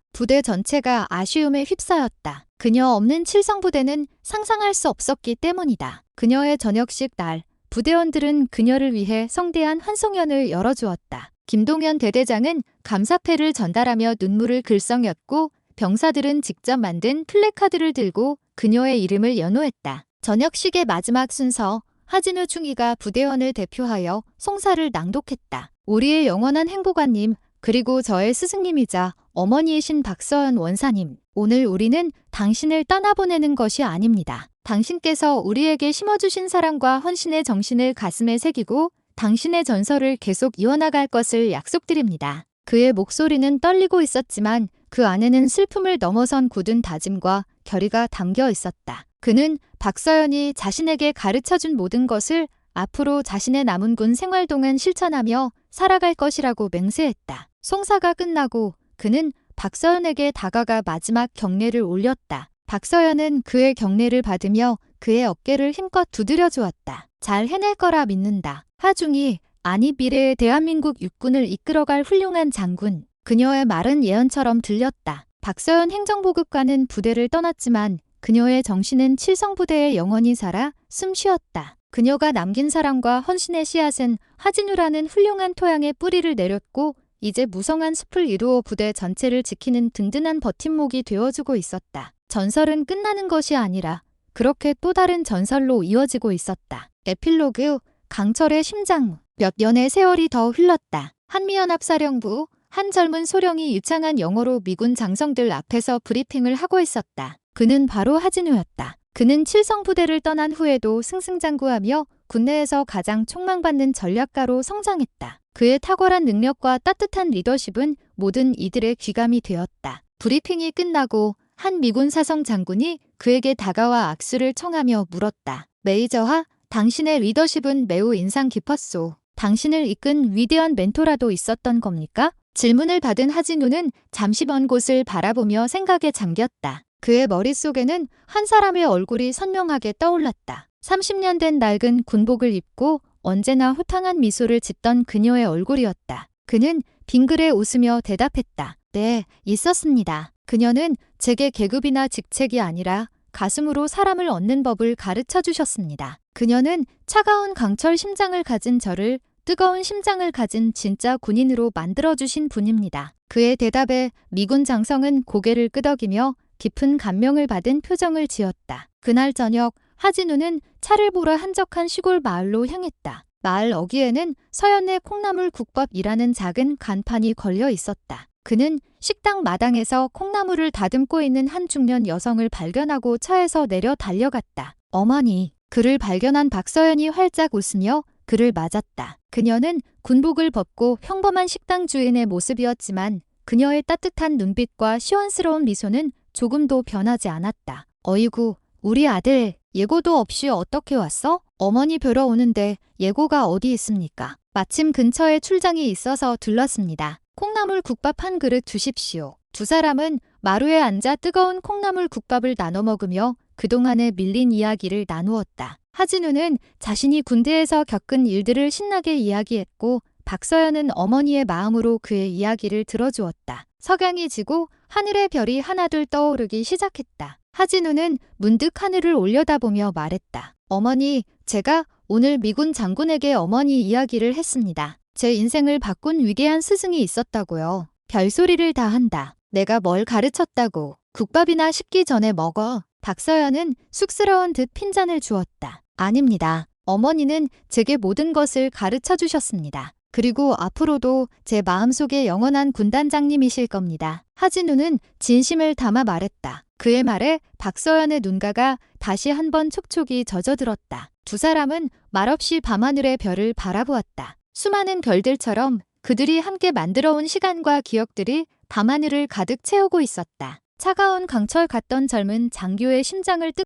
부대 전체가 아쉬움에 휩싸였다. 그녀 없는 칠성부대는 상상할 수 없었기 때문이다. 그녀의 전역식 날, 부대원들은 그녀를 위해 성대한 환송연을 열어주었다. 김동현 대대장은 감사패를 전달하며 눈물을 글썽였고 병사들은 직접 만든 플래카드를 들고 그녀의 이름을 연호했다. 저녁식의 마지막 순서, 하진우 중위가 부대원을 대표하여 송사를 낭독했다. 우리의 영원한 행보관님, 그리고 저의 스승님이자 어머니이신 박서연 원사님, 오늘 우리는 당신을 떠나보내는 것이 아닙니다. 당신께서 우리에게 심어주신 사랑과 헌신의 정신을 가슴에 새기고 당신의 전설을 계속 이어나갈 것을 약속드립니다. 그의 목소리는 떨리고 있었지만 그 안에는 슬픔을 넘어선 굳은 다짐과 결의가 담겨 있었다. 그는 박서연이 자신에게 가르쳐준 모든 것을 앞으로 자신의 남은 군 생활 동안 실천하며 살아갈 것이라고 맹세했다. 송사가 끝나고 그는 박서연에게 다가가 마지막 경례를 올렸다. 박서연은 그의 경례를 받으며 그의 어깨를 힘껏 두드려 주었다. 잘 해낼 거라 믿는다. 하중이, 아니 미래의 대한민국 육군을 이끌어갈 훌륭한 장군. 그녀의 말은 예언처럼 들렸다. 박서연 행정보급관은 부대를 떠났지만 그녀의 정신은 칠성부대에 영원히 살아 숨 쉬었다. 그녀가 남긴 사랑과 헌신의 씨앗은 하진우라는 훌륭한 토양에 뿌리를 내렸고 이제 무성한 숲을 이루어 부대 전체를 지키는 든든한 버팀목이 되어주고 있었다. 전설은 끝나는 것이 아니라 그렇게 또 다른 전설로 이어지고 있었다. 에필로그, 강철의 심장. 몇 년의 세월이 더 흘렀다. 한미연합사령부, 한 젊은 소령이 유창한 영어로 미군 장성들 앞에서 브리핑을 하고 있었다. 그는 바로 하진우였다. 그는 칠성부대를 떠난 후에도 승승장구하며 군내에서 가장 촉망받는 전략가로 성장했다. 그의 탁월한 능력과 따뜻한 리더십은 모든 이들의 귀감이 되었다. 브리핑이 끝나고 한 미군 사성 장군이 그에게 다가와 악수를 청하며 물었다. 메이저하, 당신의 리더십은 매우 인상 깊었소. 당신을 이끈 위대한 멘토라도 있었던 겁니까? 질문을 받은 하진우는 잠시 먼 곳을 바라보며 생각에 잠겼다. 그의 머릿속에는 한 사람의 얼굴이 선명하게 떠올랐다. 30년 된 낡은 군복을 입고 언제나 호탕한 미소를 짓던 그녀의 얼굴이었다. 그는 빙그레 웃으며 대답했다. 네, 있었습니다. 그녀는 제게 계급이나 직책이 아니라 가슴으로 사람을 얻는 법을 가르쳐 주셨습니다. 그녀는 차가운 강철 심장을 가진 저를 뜨거운 심장을 가진 진짜 군인으로 만들어주신 분입니다. 그의 대답에 미군 장성은 고개를 끄덕이며 깊은 감명을 받은 표정을 지었다. 그날 저녁 하진우는 차를 보러 한적한 시골 마을로 향했다. 마을 어귀에는 서연의 콩나물 국밥이라는 작은 간판이 걸려 있었다. 그는 식당 마당에서 콩나물을 다듬고 있는 한 중년 여성을 발견하고 차에서 내려 달려갔다. 어머니, 그를 발견한 박서연이 활짝 웃으며 그를 맞았다. 그녀는 군복을 벗고 평범한 식당 주인의 모습이었지만 그녀의 따뜻한 눈빛과 시원스러운 미소는 조금도 변하지 않았다. 어이구, 우리 아들, 예고도 없이 어떻게 왔어? 어머니 뵈러 오는데 예고가 어디 있습니까? 마침 근처에 출장이 있어서 들렀습니다. 콩나물 국밥 한 그릇 주십시오. 두 사람은 마루에 앉아 뜨거운 콩나물 국밥을 나눠 먹으며 그동안의 밀린 이야기를 나누었다. 하진우는 자신이 군대에서 겪은 일들을 신나게 이야기했고 박서연은 어머니의 마음으로 그의 이야기를 들어주었다. 석양이 지고 하늘의 별이 하나둘 떠오르기 시작했다. 하진우는 문득 하늘을 올려다보며 말했다. 어머니, 제가 오늘 미군 장군에게 어머니 이야기를 했습니다. 제 인생을 바꾼 위대한 스승이 있었다고요. 별소리를 다 한다. 내가 뭘 가르쳤다고. 국밥이나 식기 전에 먹어. 박서연은 쑥스러운 듯 핀잔을 주었다. 아닙니다. 어머니는 제게 모든 것을 가르쳐 주셨습니다. 그리고 앞으로도 제 마음속에 영원한 군단장님이실 겁니다. 하진우는 진심을 담아 말했다. 그의 말에 박서연의 눈가가 다시 한번 촉촉이 젖어들었다. 두 사람은 말없이 밤하늘의 별을 바라보았다. 수많은 별들처럼 그들이 함께 만들어온 시간과 기억들이 밤하늘을 가득 채우고 있었다. 차가운 강철 같던 젊은 장교의 심장을